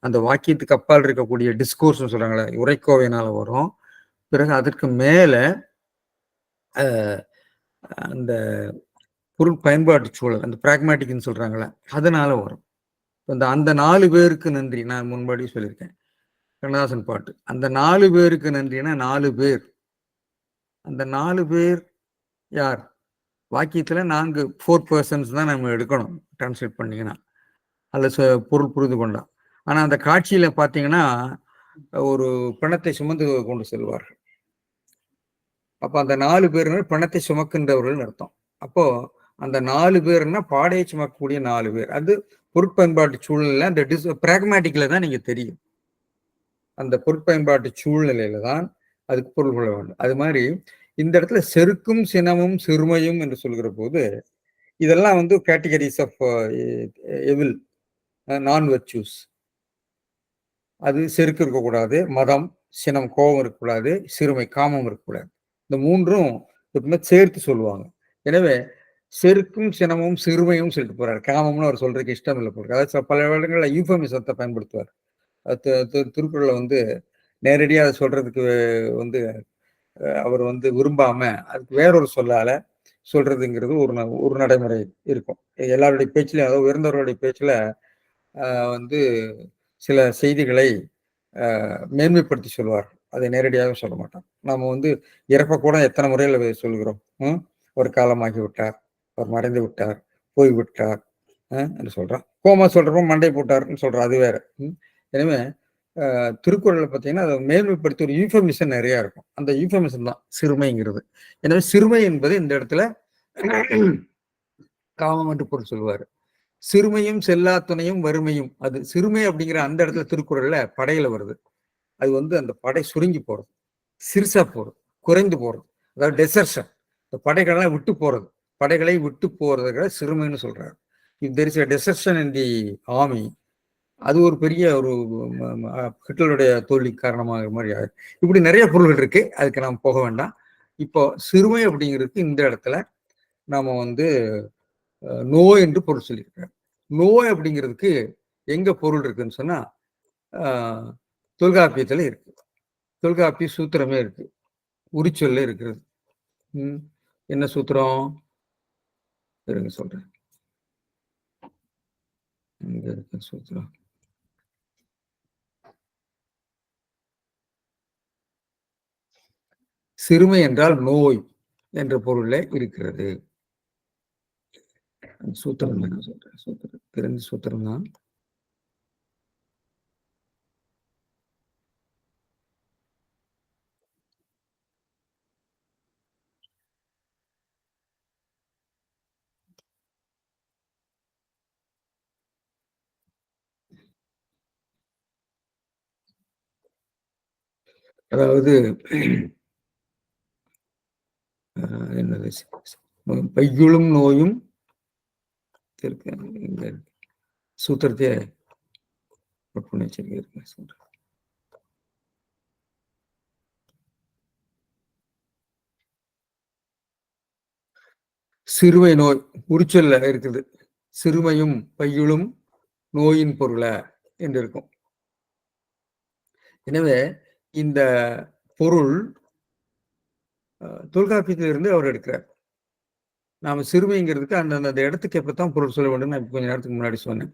Speaker 1: அந்த வாக்கியத்துக்கு அப்பால் இருக்கக்கூடிய டிஸ்கோர்ஸ்னு சொல்றாங்கல்ல, உரைக்கோவையினால வரும். பிறகு அதற்கு மேல அந்த பொருள் பயன்பாட்டு சூழல், அந்த பிராக்மேட்டிக்னு சொல்றாங்கல்ல, அதனால வரும். அந்த 4 பேருக்கு நன்றி. நான் முன்னாடி சொல்லியிருக்கேன். கண்ணதாசன் பாட்டு. அந்த 4 பேருக்கு நன்றினா 4 பேர். அந்த 4 பேர் யார்? வாக்கியத்துல 4 பர்சன்ஸ் தான் நம்ம எடுக்கணும், டிரான்ஸ்லேட் பண்ணீங்கன்னா. அதுல பொருள் புரிந்து கொண்டா. ஆனா அந்த காட்சியில பாத்தீங்கன்னா, ஒரு பிணத்தை சுமந்து கொண்டு செல்வார்கள். அப்ப அந்த 4 பேர் பிணத்தை சுமக்கின்றவர்கள் அர்த்தம். அப்போ அந்த 4 பேர்னா பாடையை சுமக்கக்கூடிய 4 பேர். அது பொருட்பயன்பாட்டு சூழ்நிலை அந்த பிராக்மேட்டிக்ல தான் நீங்க தெரியும். அந்த பொருட்பயன்பாட்டு சூழ்நிலையில தான் அதுக்கு பொருள் கொள்ள வேண்டும். அது மாதிரி இந்த இடத்துல செருக்கும் சினமும் சிறுமையும் என்று சொல்கிற போது இதெல்லாம் வந்து கேட்டகரிஸ் ஆஃப் எவில் நான் வெர்ச்சூஸ். அது செருக்கு இருக்கக்கூடாது, மதம், சினம், கோபம் இருக்கக்கூடாது, சிறுமை, காமம் இருக்கக்கூடாது. இந்த மூன்றும் எப்பவுமே சேர்த்து சொல்லுவாங்க. எனவே செருக்கும் சினமும் சிறுமையும் சொல்லிட்டு போறாரு. காமம்னு அவர் சொல்றதுக்கு இஷ்டம் இல்லை போறாரு. அதாவது பல இடங்களில் யூஃபமிசத்தை பயன்படுத்துவார். திருக்குறளை வந்து நேரடியாக அதை சொல்றதுக்கு வந்து அவர் வந்து விரும்பாம அதுக்கு வேறொரு சொல்லால சொல்றதுங்கிறது ஒரு நடைமுறை இருக்கும். எல்லாருடைய பேச்சிலும், அதாவது உயர்ந்தவர்களுடைய பேச்சுல வந்து சில செய்திகளை மேன்மைப்படுத்தி சொல்வார். அதை நேரடியாக சொல்ல மாட்டான். நாம வந்து இறப்ப கூட எத்தனை முறையில் சொல்கிறோம். ஒரு காலமாகி விட்டார், அவர் மறைந்து விட்டார், போய்விட்டார் என்று சொல்றான். கோமா சொல்றப்ப மண்டை போட்டார்னு சொல்றான், அது வேற. எனவே திருக்குறளை பார்த்தீங்கன்னா அதை மேன்மைப்படுத்தி ஒரு யூஃபமிசம் நிறைய இருக்கும். அந்த யூஃபமிசம் தான் சிறுமைங்கிறது. எனவே சிறுமை என்பது இந்த இடத்துல காமம் என்று பொருள் சொல்லுவார். சிறுமையும் செல்லா துணையும் வறுமையும். அது சிறுமை அப்படிங்கிற அந்த இடத்துல திருக்குறள்ல படையில வருது. அது வந்து அந்த படை சுருங்கி போறது, சிறுசா போறது, குறைந்து போறது, அதாவது டெசர்ஷன். இந்த படைகளெல்லாம் விட்டு போறது, படைகளை விட்டு போறதுக்கு சிறுமைன்னு சொல்றாரு. If there is a desertion in the army, அது ஒரு பெரிய ஒரு ஹிட்லருடைய தோல்வி காரணமாக மாதிரி. இப்படி நிறைய பொருள்கள் இருக்கு, அதுக்கு நாம் போக வேண்டாம். இப்போ சிறுமை அப்படிங்கிறதுக்கு இந்த இடத்துல நாம வந்து நோய் என்று பொருள் சொல்லியிருக்காரு. நோய் அப்படிங்கிறதுக்கு எங்க பொருள் இருக்குன்னு சொன்னா தொல்காப்பியத்துல இருக்கு. தொல்காப்பிய சூத்திரமே இருக்கு, உரிச்சொல்ல இருக்கிறது. என்ன சூத்திரம் இருங்க சொல்றேன். இங்க இருக்கு சூத்திரம். சிறுமை என்றால் நோய் என்ற பொருள்ல இருக்கிறது. சூத்திரம் என்ன சொல்றேன், சூத்திரம் தெரிஞ்ச சூத்திரம் தான். அதாவது என்னது, பையுளும் நோயும் சூத்திரத்தையே சிறுமை நோய் உரிச்சொல்ல இருக்குது. சிறுமையும் பையுளும் நோயின் பொருள என்று இருக்கும். எனவே இந்த பொருள் தொல்காப்பியத்திலிருந்து அவர் எடுக்கிறார். நாம சிறுமைங்கிறதுக்கு அந்த இடத்துக்கு எப்பதான் பொருள் சொல்ல வேண்டும் நான் கொஞ்ச நேரத்துக்கு முன்னாடி சொன்னேன்.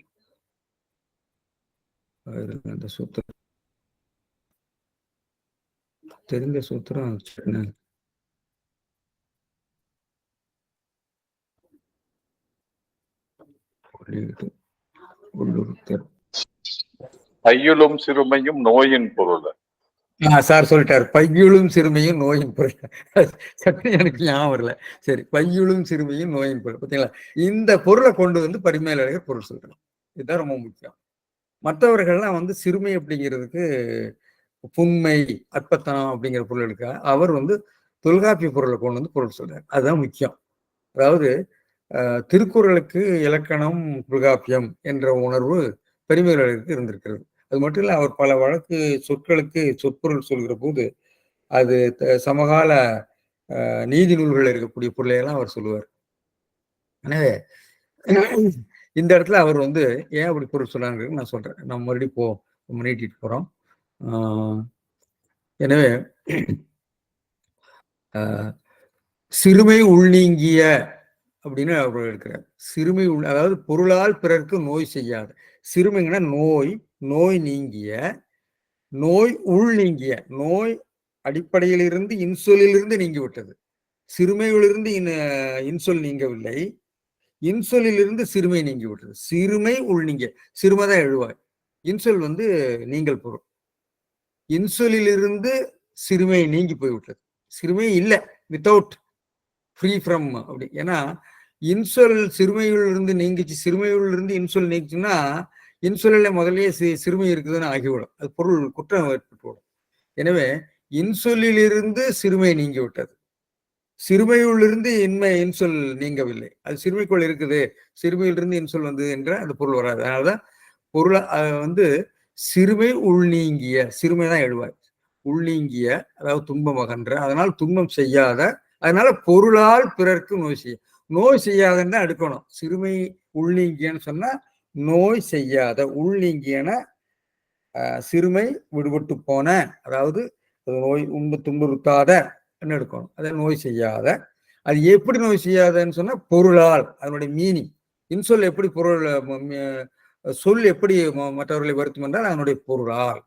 Speaker 1: அந்த சூத்திரம் தெரிந்த சூத்திரம்
Speaker 2: பையுளும் சிறுமையும் நோயின் பொருள்.
Speaker 1: சார் சொல்லிட்டார், பையுளும் சிறுமையும் நோயின் பொருள். சட்னி எனக்கு ஞாபகம் வரல. சரி, பையுளும் சிறுமையும் நோயின் பொருள். பார்த்தீங்களா, இந்த பொருளை கொண்டு வந்து பரிமேலழகர் பொருள் சொல்றோம். இதுதான் ரொம்ப முக்கியம். மற்றவர்கள்லாம் வந்து சிறுமை அப்படிங்கிறதுக்கு புண்மை, அற்பத்தனம் அப்படிங்கிற பொருள் எடுக்க, அவர் வந்து தொல்காப்பிய பொருளை கொண்டு வந்து பொருள் சொல்றார். அதுதான் முக்கியம். அதாவது திருக்குறளுக்கு இலக்கணம் தொல்காப்பியம் என்ற உணர்வு பரிமேலழகருக்கு இருந்திருக்கிறது. அது மட்டும் இல்லை, அவர் பல வழக்கு சொற்களுக்கு சொற்பொருள் சொல்கிற போது அது சமகால நீதி நூல்கள் இருக்கக்கூடிய பொருளையெல்லாம் அவர் சொல்லுவார். எனவே இந்த இடத்துல அவர் வந்து ஏன் அப்படி பொருள் சொன்னாங்க நான் சொல்றேன். நம்ம மறுபடியும் நீட்டிட்டு போறோம். எனவே சிறுமை உள்நீங்கிய அப்படின்னு அவர் இருக்கிறார். சிறுமை அதாவது பொருளால் பிறர்க்கு நோய் செய்யாது. சிறுமைங்கன்னா நோய் நீங்கிய, நோய் உள் நீங்கிய, நோய் அடிப்படையிலிருந்து இன்சொல்லிலிருந்து நீங்கிவிட்டது. சிறுமையிலிருந்து இன்சொல் நீங்கவில்லை, இன்சொல்லிலிருந்து சிறுமை நீங்கிவிட்டது. சிறுமை உள் நீங்கிய, சிறுமைதான் எழுவாய், இன்சொல் வந்து நீங்கள் பொருள். இன்சொல்லிலிருந்து சிறுமை நீங்கி போய்விட்டது. சிறுமை இல்லை, வித்தவுட், ஃப்ரீ ஃப்ரம் அப்படி. ஏன்னா இன்சொல் சிறுமையிலிருந்து நீங்கிச்சு, சிறுமையிலிருந்து இன்சொல் நீங்கிச்சுன்னா இன்சொல்ல முதலே சிறுமை இருக்குதுன்னு ஆகிவிடும். அது பொருள் குற்றம் ஏற்பட்டுவிடும். எனவே இன்சொல்லிலிருந்து சிறுமை நீங்கி விட்டது, சிறுமையுள்ளிருந்து இன்சொல் நீங்கவில்லை. அது சிறுமைக்குள் இருக்குது, சிறுமையிலிருந்து இன்சொல் வந்து என்ற அந்த பொருள் வராது. அதனாலதான் பொருளை வந்து சிறுமை உள்நீங்கிய, சிறுமைதான் எழுவாய், உள்நீங்கிய அதாவது துன்பம் அகன்ற, அதனால் துன்பம் செய்யாத, அதனால பொருளால் பிறர்க்கு நோய் செய்யாதன்னு எடுக்கணும். சிறுமை உள்நீங்கியன்னு சொன்னா நோய் செய்யாத, உள்நீங்கியன சிறுமை விடுபட்டு போன, அதாவது நோய் துன்புறுத்தாத எடுக்கணும். அதை நோய் செய்யாத. அது எப்படி நோய் செய்யாதன்னு சொன்னா பொருளால், அதனுடைய மீனிங். இன்சொல் எப்படி பொருள், சொல் எப்படி மற்றவர்களை வருத்தும் என்றால் அதனுடைய பொருளால்,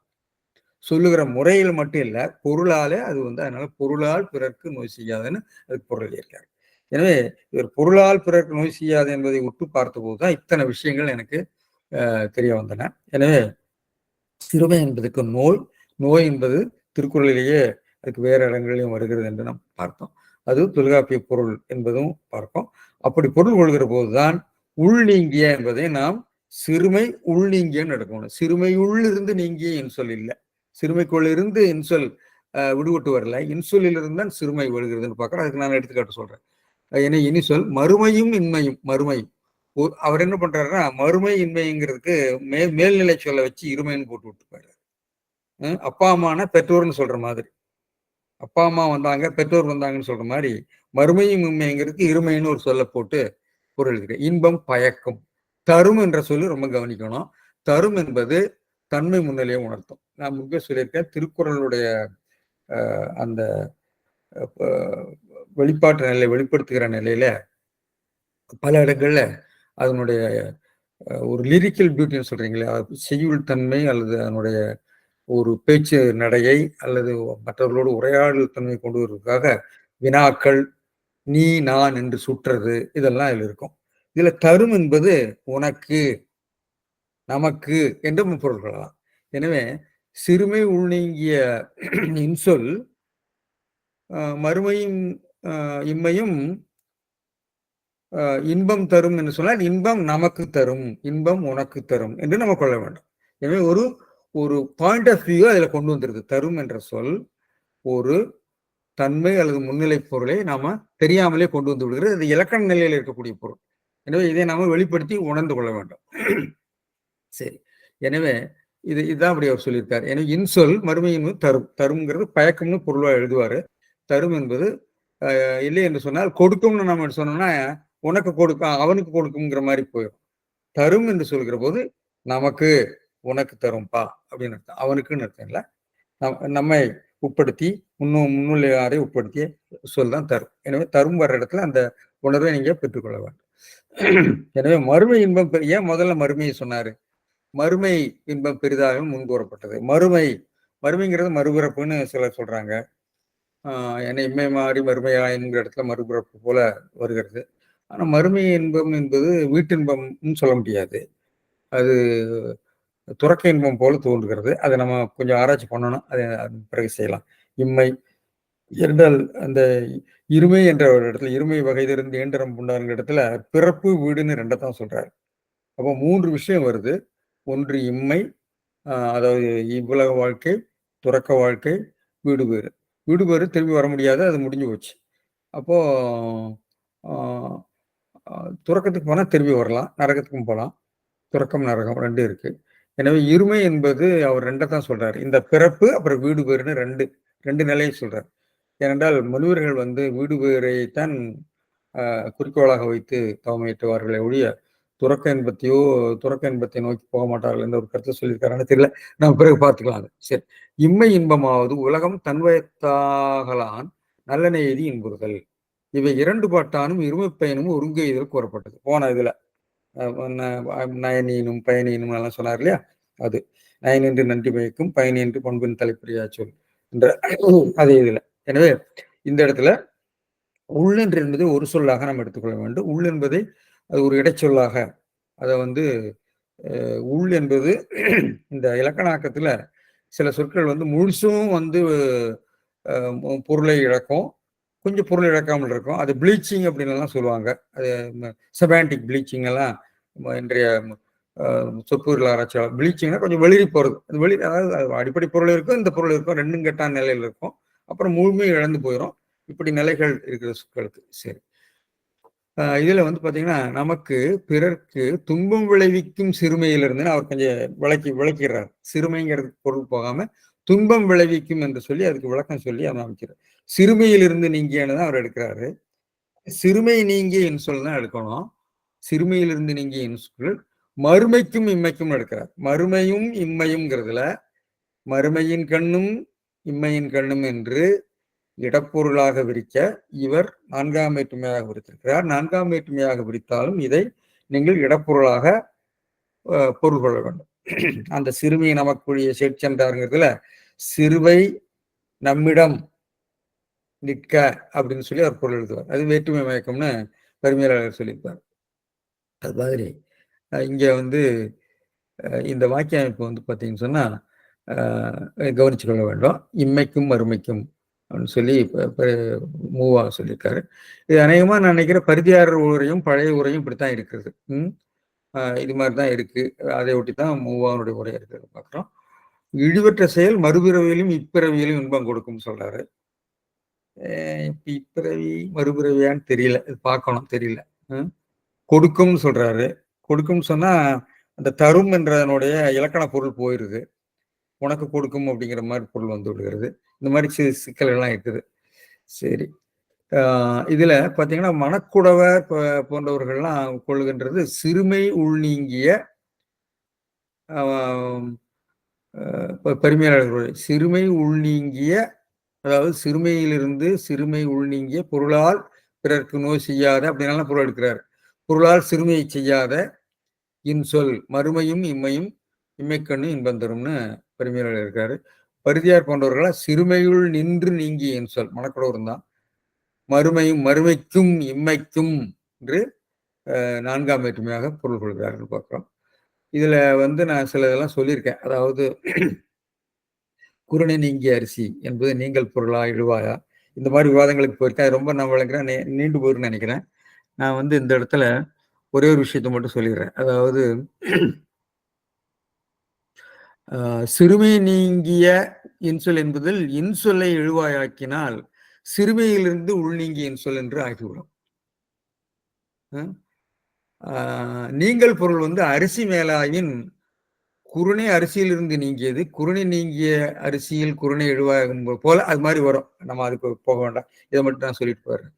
Speaker 1: சொல்லுகிற முறையில் மட்டும் இல்லை, பொருளாலே அது வந்து, அதனால பொருளால் பிறர்க்கு நோய் செய்யாதுன்னு அதுக்கு பொருள் இருக்காரு. எனவே இவர் பொருளால் பிறர்க்கு நோய் செய்யாது என்பதை ஒட்டு பார்த்த போதுதான் இத்தனை விஷயங்கள் எனக்கு தெரிய வந்தன. எனவே சிறுமை என்பதற்கு நோய் என்பது திருக்குறளிலேயே அதுக்கு வேறு இடங்களிலும் வருகிறது என்று நாம் பார்த்தோம். அது தொல்காப்பிய பொருள் என்பதும் பார்ப்போம். அப்படி பொருள் கொள்கிற போதுதான் உள்நீங்கிய என்பதை நாம் சிறுமை உள்நீங்கியன்னு எடுக்கணும். சிறுமையுள்ளிருந்து நீங்கிய இன்சொல் இல்லை, சிறுமைக்குள்ளிருந்து இன்சொல் விடுபட்டு வரல, இன்சொல்லிலிருந்து தான் சிறுமை வருகிறதுன்னு பார்க்குறோம். அதுக்கு நான் எடுத்துக்காட்டு சொல்றேன். ஏன்னா இனிசொல் மறுமையும் இன்மையும், மறுமையும் அவர் என்ன பண்றாருன்னா மறுமை இன்மைங்கிறதுக்கு மேல்நிலை சொல்ல வச்சு இருமைன்னு போட்டு விட்டுப்பாரு. அப்பா அம்மான பெற்றோர்னு சொல்ற மாதிரி, அப்பா அம்மா வந்தாங்க பெற்றோர் வந்தாங்கன்னு சொல்ற மாதிரி மறுமையும் இன்மைங்கிறதுக்கு இருமைன்னு ஒரு சொல்ல போட்டு பொருள் இருக்கு. இன்பம் பயக்கும், தரும் என்ற சொல்லு ரொம்ப கவனிக்கணும். தரும் என்பது தன்மை முன்னிலையை உணர்த்தும். நான் முன்பே சொல்லியிருக்கேன், திருக்குறளுடைய அந்த வெளிப்பாட்டு நிலையை வெளிப்படுத்துகிற நிலையில பல இடங்கள்ல அதனுடைய ஒரு லிரிக்கல் பியூட்டின்னு சொல்றீங்களே, செய்யுள் தன்மை அல்லது அதனுடைய ஒரு பேச்சு நடையை அல்லது மற்றவர்களோடு உரையாடல் தன்மை கொண்டு வருவதற்காக வினாக்கள், நீ நான் என்று சுற்றுறது, இதெல்லாம் இதுல இருக்கும். இதுல தரும் என்பது உனக்கு நமக்கு என்று பொருள் கொள்ளலாம். எனவே சிறுமை உள்நீங்கிய இன்சொல் மறுமையும் இம்மையும் இன்பம் தரும் என்று சொன்னால் இன்பம் நமக்கு தரும், இன்பம் உனக்கு தரும் என்று நம்ம கொள்ள வேண்டும். எனவே ஒரு பாயிண்ட் ஆஃப் வியூ அதில் கொண்டு வந்திருக்கு. தரும் என்ற சொல் ஒரு தன்மை அல்லது முன்னிலை பொருளை நாம தெரியாமலே கொண்டு வந்து விடுகிறது. அது இலக்கண நிலையில் இருக்கக்கூடிய பொருள். எனவே இதை நாம வெளிப்படுத்தி உணர்ந்து கொள்ள வேண்டும். சரி, எனவே இதுதான் அப்படி அவர் சொல்லியிருக்காரு. எனவே இன்சொல் மறுமையும் தரும்ங்கிறது பயக்கம்னு பொருளாக எழுதுவாரு. தரும் என்பது இல்லை என்று சொன்னால் கொடுக்கும்னு நம்ம சொன்னோம்னா உனக்கு கொடுக்கும் அவனுக்கு கொடுக்குங்கிற மாதிரி போயிடும். தரும் என்று சொல்கிற போது நமக்கு உனக்கு தரும்பா அப்படின்னு அர்த்தம், அவனுக்குன்னு அர்த்தம் இல்லை. நம்மை உட்படுத்தி முன்னுள்ளாரை உட்படுத்திய சொல் தான் தரும். எனவே தரும் வர்ற இடத்துல அந்த உணர்வை நீங்க பெற்றுக்கொள்ள வேண்டும். எனவே மறுமை இன்பம் ஏன் முதல்ல மறுமையை சொன்னாரு? மறுமை இன்பம் பெரிதாக முன்கூறப்பட்டது. மறுமைங்கிறது மறுபிறப்புன்னு சிலர் சொல்றாங்க. ஏன்னா இம்மை மாறி மறுமையாயங்கிற இடத்துல மறுபிறப்பு போல வருகிறது. ஆனா மறுமை இன்பம் என்பது வீட்டின்பம்னு சொல்ல முடியாது. அது துறக்க இன்பம் போல தோன்றுகிறது. அதை நம்ம கொஞ்சம் ஆராய்ச்சி பண்ணணும். அதை பிறகு செய்யலாம். இம்மை என்றால் அந்த இருமை என்ற ஒரு இடத்துல இருமை வகையிலிருந்து ஏண்டரம் உண்டான இடத்துல பிறப்பு வீடுன்னு ரெண்டத்தான் சொல்றாரு. அப்போ 3 விஷயம் வருது. ஒன்று இம்மை, அதாவது இவ்வுலக வாழ்க்கை, துறக்க வாழ்க்கை, வீடு பேறு. வீடு பேறு திரும்பி வர முடியாது, அது முடிஞ்சு போச்சு. அப்போ துறக்கத்துக்கு போனால் திரும்பி வரலாம், நரகத்துக்கும் போகலாம். துறக்கம் நரகம் 2 இருக்கு. எனவே இருமை என்பது அவர் 2 தான் சொல்றாரு. இந்த பிறப்பு அப்புறம் வீடு பேறுன்னு ரெண்டு நிலையை சொல்றாரு. ஏனென்றால் முனிவர்கள் வந்து வீடு பேரைத்தான் குறிக்கோளாக வைத்து தவமையிட்டுவார்களே ஒழிய துறக்க இன்பத்தை நோக்கி போக மாட்டார்கள் என்ற ஒரு கருத்தை சொல்லியிருக்காருன்னு தெரியல. நம்ம பிறகு பார்த்துக்கலாம் அது. சரி. இம்மை இன்பமாவது உலகம் தன்வயத்தாகலான் நல்ல எய்தி இன்புறுதல். இவை 2 பாட்டானும் இருமை பயனும் ஒருங்கு எதில் கூறப்பட்டது. போன இதுல நயனீனும் பயனீனும் எல்லாம் சொன்னார் இல்லையா? அது நயனின்று நன்றி பயக்கும் பயனின்று பண்பின் தலைப்புரியா சொல் என்ற அதே இதுல. எனவே இந்த இடத்துல உள்ளென்று என்பதை ஒரு சொல்லாக நம்ம எடுத்துக்கொள்ள வேண்டும். உள் என்பதை அது ஒரு இடைச்சொல்லாக அதை வந்து உள் என்பது இந்த இலக்கணாக்கத்துல சில சொற்கள் வந்து முழுசும் வந்து பொருளை இழக்கும், கொஞ்சம் பொருள் இழக்காமல் இருக்கும். அது ப்ளீச்சிங் அப்படின்னு சொல்லுவாங்க. அது செமாண்டிக் ப்ளீச்சிங் எல்லாம் இன்றைய சொற்பொருள் ஆராய்ச்சியாளர் ப்ளீச்சிங்னா கொஞ்சம் வெளிரி போறது. அது அதாவது அடிப்படை பொருள் இருக்கும், இந்த பொருள் இருக்கும், ரெண்டும் கெட்டான நிலையில் இருக்கும். அப்புறம் முழுமையை இழந்து போயிடும். இப்படி நிலைகள் இருக்கிற சொற்களுக்கு. சரி. இதுல வந்து பாத்தீங்கன்னா நமக்கு பிறர்க்கு துன்பம் விளைவிக்கும் சிறுமையிலிருந்து அவர் கொஞ்சம் விளக்கிறார். சிறுமைங்கிறது பொருள் போகாம துன்பம் விளைவிக்கும் என்று சொல்லி அதுக்கு விளக்கம் சொல்லி அவர் அமைக்கிறார். சிறுமையிலிருந்து நீங்கியதான் அவர் எடுக்கிறாரு. சிறுமை நீங்கிய இன்சொல் தான் எடுக்கணும். சிறுமையிலிருந்து நீங்கிய இன்சொல் மறுமைக்கும் இம்மைக்கும் எடுக்கிறார். மறுமையும் இம்மையும்ங்கிறதுல மறுமையின் கண்ணும் இம்மையின் கண்ணும் என்று இடப்பொருளாக விரிக்க இவர் 4ஆம் வேற்றுமையாக விரித்திருக்கிறார். 4ஆம் வேற்றுமையாக விரித்தாலும் இதை நீங்கள் இடப்பொருளாக பொருள் கொள்ள வேண்டும். அந்த சிறுமியை நமக்குரிய சென்றாருங்கிறதுல சிறுவை நம்மிடம் நிற்க அப்படின்னு சொல்லி அவர் பொருள் எழுதுவார். அது வேற்றுமை மயக்கம்னு பெருமையாளர் சொல்லியிருப்பார். அது மாதிரி இங்க வந்து இந்த வாக்கிய அமைப்பு வந்து பார்த்தீங்கன்னு சொன்னா கவனிச்சு கொள்ள வேண்டும். இம்மைக்கும் மறுமைக்கும் அப்படின்னு சொல்லி மூவா சொல்லியிருக்காரு. இது அநேகமா நான் நினைக்கிறேன் பரிதியாளர் உரையும் பழைய உரையும் இப்படித்தான் இருக்கிறது. இது மாதிரிதான் இருக்கு. அதை ஒட்டித்தான் மூவானுடைய உரை இருக்கிறது பார்க்குறோம். இழிவற்ற செயல் மறுபிறவியிலும் இப்பிறவியிலும் இன்பம் கொடுக்கும் சொல்றாரு. இப்பிறவி மறுபிறவியான்னு தெரியல, இது பார்க்கணும், தெரியல. கொடுக்கும்னு சொல்றாரு. கொடுக்கும்னு சொன்னா அந்த தரும் என்றதனுடைய இலக்கண பொருள் போயிருது. உனக்கு கொடுக்கும் அப்படிங்கிற மாதிரி பொருள் வந்து விடுகிறது. இந்த மாதிரி சிக்கல் எல்லாம் இருக்குது. சரி. இதுல பாத்தீங்கன்னா மணக்குடவர் போன்றவர்கள்லாம் கொள்கின்றது சிறுமை உள்நீங்கிய பெருமையாளர்கள் சிறுமை உள்நீங்கிய, அதாவது சிறுமையிலிருந்து சிறுமை உள்நீங்கிய பொருளால் பிறர்க்கு நோய் செய்யாத அப்படின்னாலும் பொருள் எடுக்கிறார். பொருளால் சிறுமையை செய்யாத இன்சொல் மறுமையும் இம்மையும் இம்மைக்கண்ணு இன்பம் தரும்னு பெருமையாளர் இருக்காரு. பரிதியார் போன்றவர்களா சிறுமையுள் நின்று நீங்கிய இன்சொல் மணக்குடவர் தான் மறுமைக்கும் இம்மைக்கும் என்று 4ஆம் வேற்றுமையாக பொருள் கொள்கிறார்கள் பார்க்கிறோம். இதுல வந்து நான் சில இதெல்லாம் சொல்லியிருக்கேன். அதாவது குருணை நீங்கிய அரிசி என்பது நீங்கள் பொருளா இழுவாயா, இந்த மாதிரி விவாதங்களுக்கு போயிருக்கேன். ரொம்ப நான் விளங்குறேன், நீண்டு போயிருன்னு நினைக்கிறேன். நான் வந்து இந்த இடத்துல ஒரே ஒரு விஷயத்தை மட்டும் சொல்லிடுறேன். அதாவது சிறுமை நீங்கிய இன்சொல் என்பதில் இன்சொல்லை இழுவாயாக்கினால் சிறுமையிலிருந்து உள்நீங்கிய இன்சொல் என்று ஆகிவிடும். நீங்கள் பொருள் வந்து அரிசி மேலாயின் குருணை அரிசியிலிருந்து நீங்கியது, குருணை நீங்கிய அரிசியில் குருணை எழுவாகும் போல அது மாதிரி வரும். நம்ம அதுக்கு போக வேண்டாம், இதை மட்டும் நான் சொல்லிட்டு போறேன்.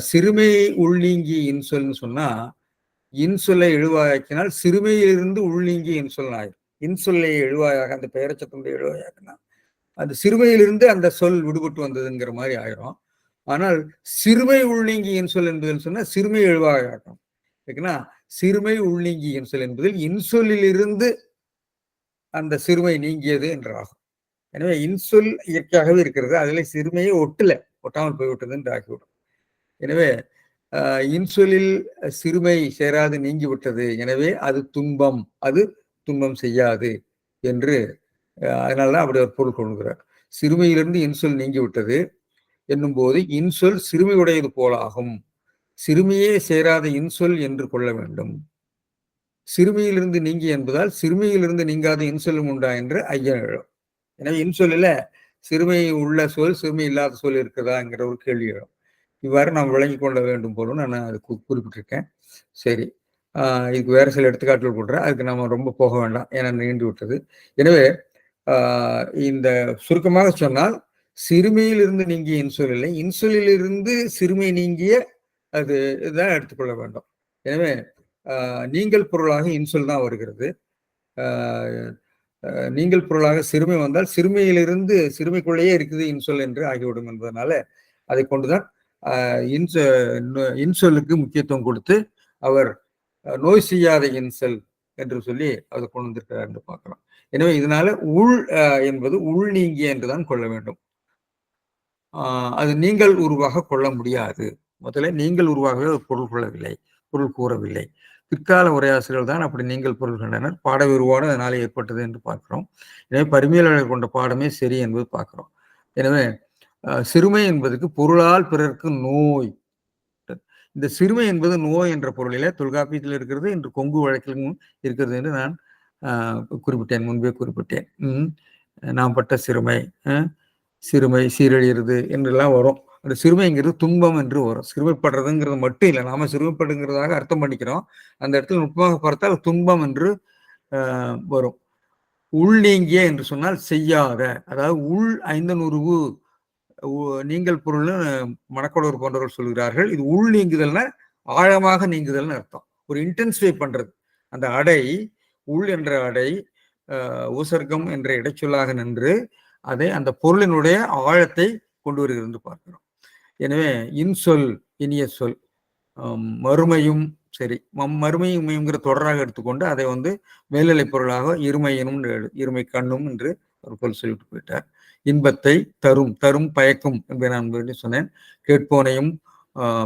Speaker 1: சிறுமை உள்நீங்கி இன்சொல்னு சொன்னா இன்சொல்லை எழுவாயாக்கினால் சிறுமையிலிருந்து உள்நீங்கி இன்சொல் ஆயிடும். இன்சொல்லை எழுவாயாக அந்த பெயரச்சத்தினுடைய எழுவாயாக்கினா அந்த சிறுமையிலிருந்து அந்த சொல் விடுபட்டு வந்ததுங்கிற மாதிரி ஆயிரும். ஆனால் சிறுமை உள்நீங்கி இன்சொல் என்பதில் சொன்னா சிறுமை எழுவாக ஆகும். இருக்குன்னா சிறுமை உள்நீங்கி இன்சொல் என்பதில் இன்சொல்லிலிருந்து அந்த சிறுமை நீங்கியது என்றாகும். எனவே இன்சொல் இயற்கையாகவே இருக்கிறது, அதுல சிறுமையை ஒட்டாமல் போய்விட்டது என்று ஆகிவிடும். எனவே இன்சொல்லில் சிறுமை சேராது நீங்கிவிட்டது, எனவே அது துன்பம் செய்யாது என்று அதனாலதான் அப்படி ஒரு பொருள் கொள்கிறார். சிறுமையிலிருந்து இன்சொல் நீங்கிவிட்டது என்னும் போது இன்சொல் சிறுமையுடையது போல ஆகும். சிறுமையே சேராத இன்சொல் என்று கொள்ள வேண்டும். சிறுமையிலிருந்து நீங்கி என்பதால் சிறுமையிலிருந்து நீங்காத இன்சொல்லும் உண்டா என்று ஐயன் எழும். எனவே இன்சொல்லில் சிறுமை உள்ள சொல் சிறுமை இல்லாத சொல் இருக்குதாங்கிற ஒரு கேள்வி எழும். இவ்வாறு நாம் விளங்கி கொள்ள வேண்டும் போலும் நான் அது குறிப்பிட்டிருக்கேன். சரி, இதுக்கு வேற சில எடுத்துக்காட்டுகள் கொடுறேன், அதுக்கு நம்ம ரொம்ப போக வேண்டாம், ஏன்னா நீண்டு விட்டது. எனவே இந்த சுருக்கமாக சொன்னால் சிறுமையிலிருந்து நீங்கிய இன்சொல் இல்லை, இன்சொல்லிலிருந்து சிறுமை நீங்கிய அது இதான் எடுத்துக்கொள்ள வேண்டும். எனவே நீங்கள் பொருளாக இன்சொல் தான் வருகிறது. நீங்கள் பொருளாக சிறுமை வந்தால் சிறுமையிலிருந்து சிறுமைக்குள்ளேயே இருக்குது இன்சொல் என்று ஆகிவிடும் என்பதனால அதை கொண்டுதான் இன்சொல்லுக்கு முக்கியத்துவம் கொடுத்து அவர் நோய் செய்யாத இன்சொல் என்று சொல்லி அதை கொண்டு வந்திருக்கிறார் என்று பார்க்கலாம். எனவே இதனால உள் என்பது உள் நீங்கிய என்றுதான் கொள்ள வேண்டும். அது நீங்கள் உருவாக கொள்ள முடியாது. முதல்ல நீங்கள் உருவாகவே பொருள் கொள்ளவில்லை, பொருள் கூறவில்லை. பிற்கால உரையாசிரியர்கள் தான் அப்படி நீங்கள் பொருள் கண்டனர். பாட விரிவாடு அதனால ஏற்பட்டது என்று பார்க்கிறோம். எனவே பரிமையாளர்கள் கொண்ட பாடமே சரி என்பது பார்க்கிறோம். எனவே சிறுமை என்பதற்கு பொருளால் பிறருக்கு நோய். இந்த சிறுமை என்பது நோய் என்ற பொருளிலே தொல்காப்பியத்தில் இருக்கிறது, இன்று கொங்கு வழக்கிலும் இருக்கிறது என்று நான் முன்பே குறிப்பிட்டேன். நாம் பட்ட சிறுமை, சீரழிகிறது என்றெல்லாம் வரும். அந்த சிறுமைங்கிறது துன்பம் என்று வரும். சிறுமைப்படுறதுங்கிறது மட்டும் இல்லை, நாம சிறுமைப்படுங்கிறதாக அர்த்தம் பண்ணிக்கிறோம். அந்த இடத்துல நுட்பமாக பார்த்தால் துன்பம் என்று வரும். உள் நீங்கிய என்று சொன்னால் செய்யாத, அதாவது உள் ஐந்தனுருவு நீங்கள் பொருள்னு மணக்கோளூர் போன்றவர்கள் சொல்கிறார்கள். இது உள் நீங்குதல்னா ஆழமாக நீங்குதல்னு அர்த்தம். ஒரு இன்டென்சிஃபை பண்றது. அந்த அடை, உள் என்ற அடை உசர்க்கம் என்ற இடைச்சொல்லாக நின்று அதை அந்த பொருளினுடைய ஆழத்தை கொண்டு வருகிறது பார்க்கிறோம். எனவே இன்சொல் இனிய சொல், மறுமையும் சரி, மறுமையும் உமையுங்கிற தொடராக எடுத்துக்கொண்டு அதை மேல்நிலை பொருளாக இருமையனும் இருமை கண்ணும் என்று ஒரு பொருள் சொல்லிட்டு போயிட்டார். இன்பத்தை தரும் பயக்கும் என்பதை நான் சொன்னேன். கேட்போனையும்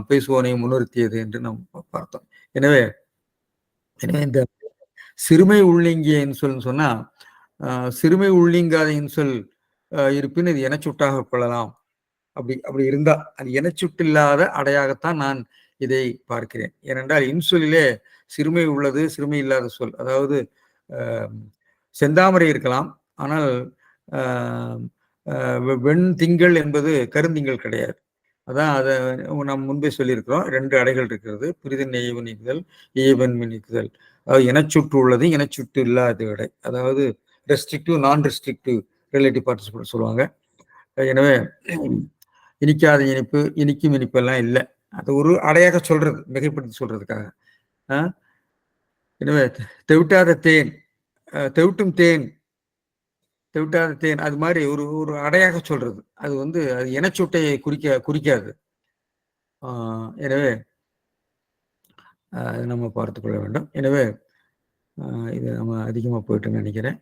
Speaker 1: பேசுவோனையும் முன்னிறுத்தியது என்று நாம் பார்த்தோம். எனவே இந்த சிறுமை உள்நீங்கிய இன்சொல்னு சொன்னா சிறுமை உள்நீங்காத இன்சொல் இருப்பின் இது எனச்சுட்டாக கொள்ளலாம். அப்படி இருந்தா அது எனச்சுட்டில்லாத அடையாகத்தான் நான் இதை பார்க்கிறேன். ஏனென்றால் இன்சொல்லிலே சிறுமை உள்ளது, சிறுமை இல்லாத சொல். அதாவது செந்தாமரை இருக்கலாம், ஆனால் வெண் திங்கள் என்பது கருந்திங்கள் கிடையாது. அதான் அதை நாம் முன்பே சொல்லியிருக்கிறோம். 2 அடைகள் இருக்கிறது, புரிதன் நெய்வன் நீக்குதல், இயவன்மை நீக்குதல். அதாவது எனச்சுட்டு உள்ளது, எனச்சுட்டு இல்லாத அடை. அதாவது ரெஸ்ட்ரிக்டிவ், நான் ரெஸ்ட்ரிக்டிவ் ரிலேட்டிவ் பார்ட்டிசிபிள் சொல்லுவாங்க. எனவே இனிக்காத இனிப்பு, இனிக்கும் இனிப்பு எல்லாம் இல்லை. அது ஒரு அடையாக சொல்றது, மிகைப்படுத்தி சொல்றதுக்காக. எனவே தெவிட்டாத தேன், தெவிட்டும் தேன், தெவிட்டாத தேன், அது மாதிரி ஒரு அடையாக சொல்றது. அது அது இனச்சூட்டையை குறிக்காது. எனவே நம்ம பார்த்து கொள்ள வேண்டும். எனவே இது நம்ம அதிகமாக போயிட்டுன்னு நினைக்கிறேன்.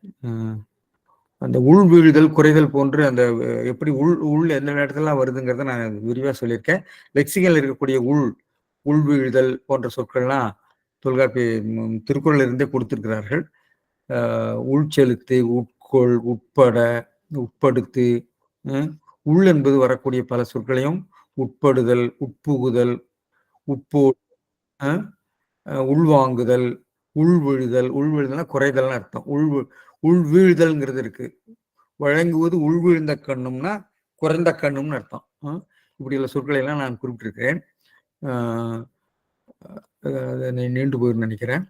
Speaker 1: அந்த உள் வீழ்தல் குறைதல் போன்று அந்த எப்படி உள் எந்த நேரத்துலாம் வருதுங்கிறத நான் விரிவாக சொல்லியிருக்கேன். லெக்சிகனில் இருக்கக்கூடிய உள் வீழ்தல் போன்ற சொற்கள்லாம் தொல்காப்பிய திருக்குறள் இருந்தே கொடுத்திருக்கிறார்கள். உள்செலுத்து, உட்கொள், உட்பட, உட்படுத்து, உள் என்பது வரக்கூடிய பல சொற்களையும் உட்படுதல், உட்புகுதல், உட்போ, உள்வாங்குதல், உள்விழுதல்னா குறைதல்னு அர்த்தம். உள்வீழ்தல்ங்கிறது இருக்கு. வழங்குவது உள்வீழ்ந்த கண்ணும்னா குறைந்த கண்ணும்னு அர்த்தம். இப்படி உள்ள சொற்களை எல்லாம் நான் குறிப்பிட்டிருக்கிறேன். நீண்டு போயிருந்து நினைக்கிறேன்.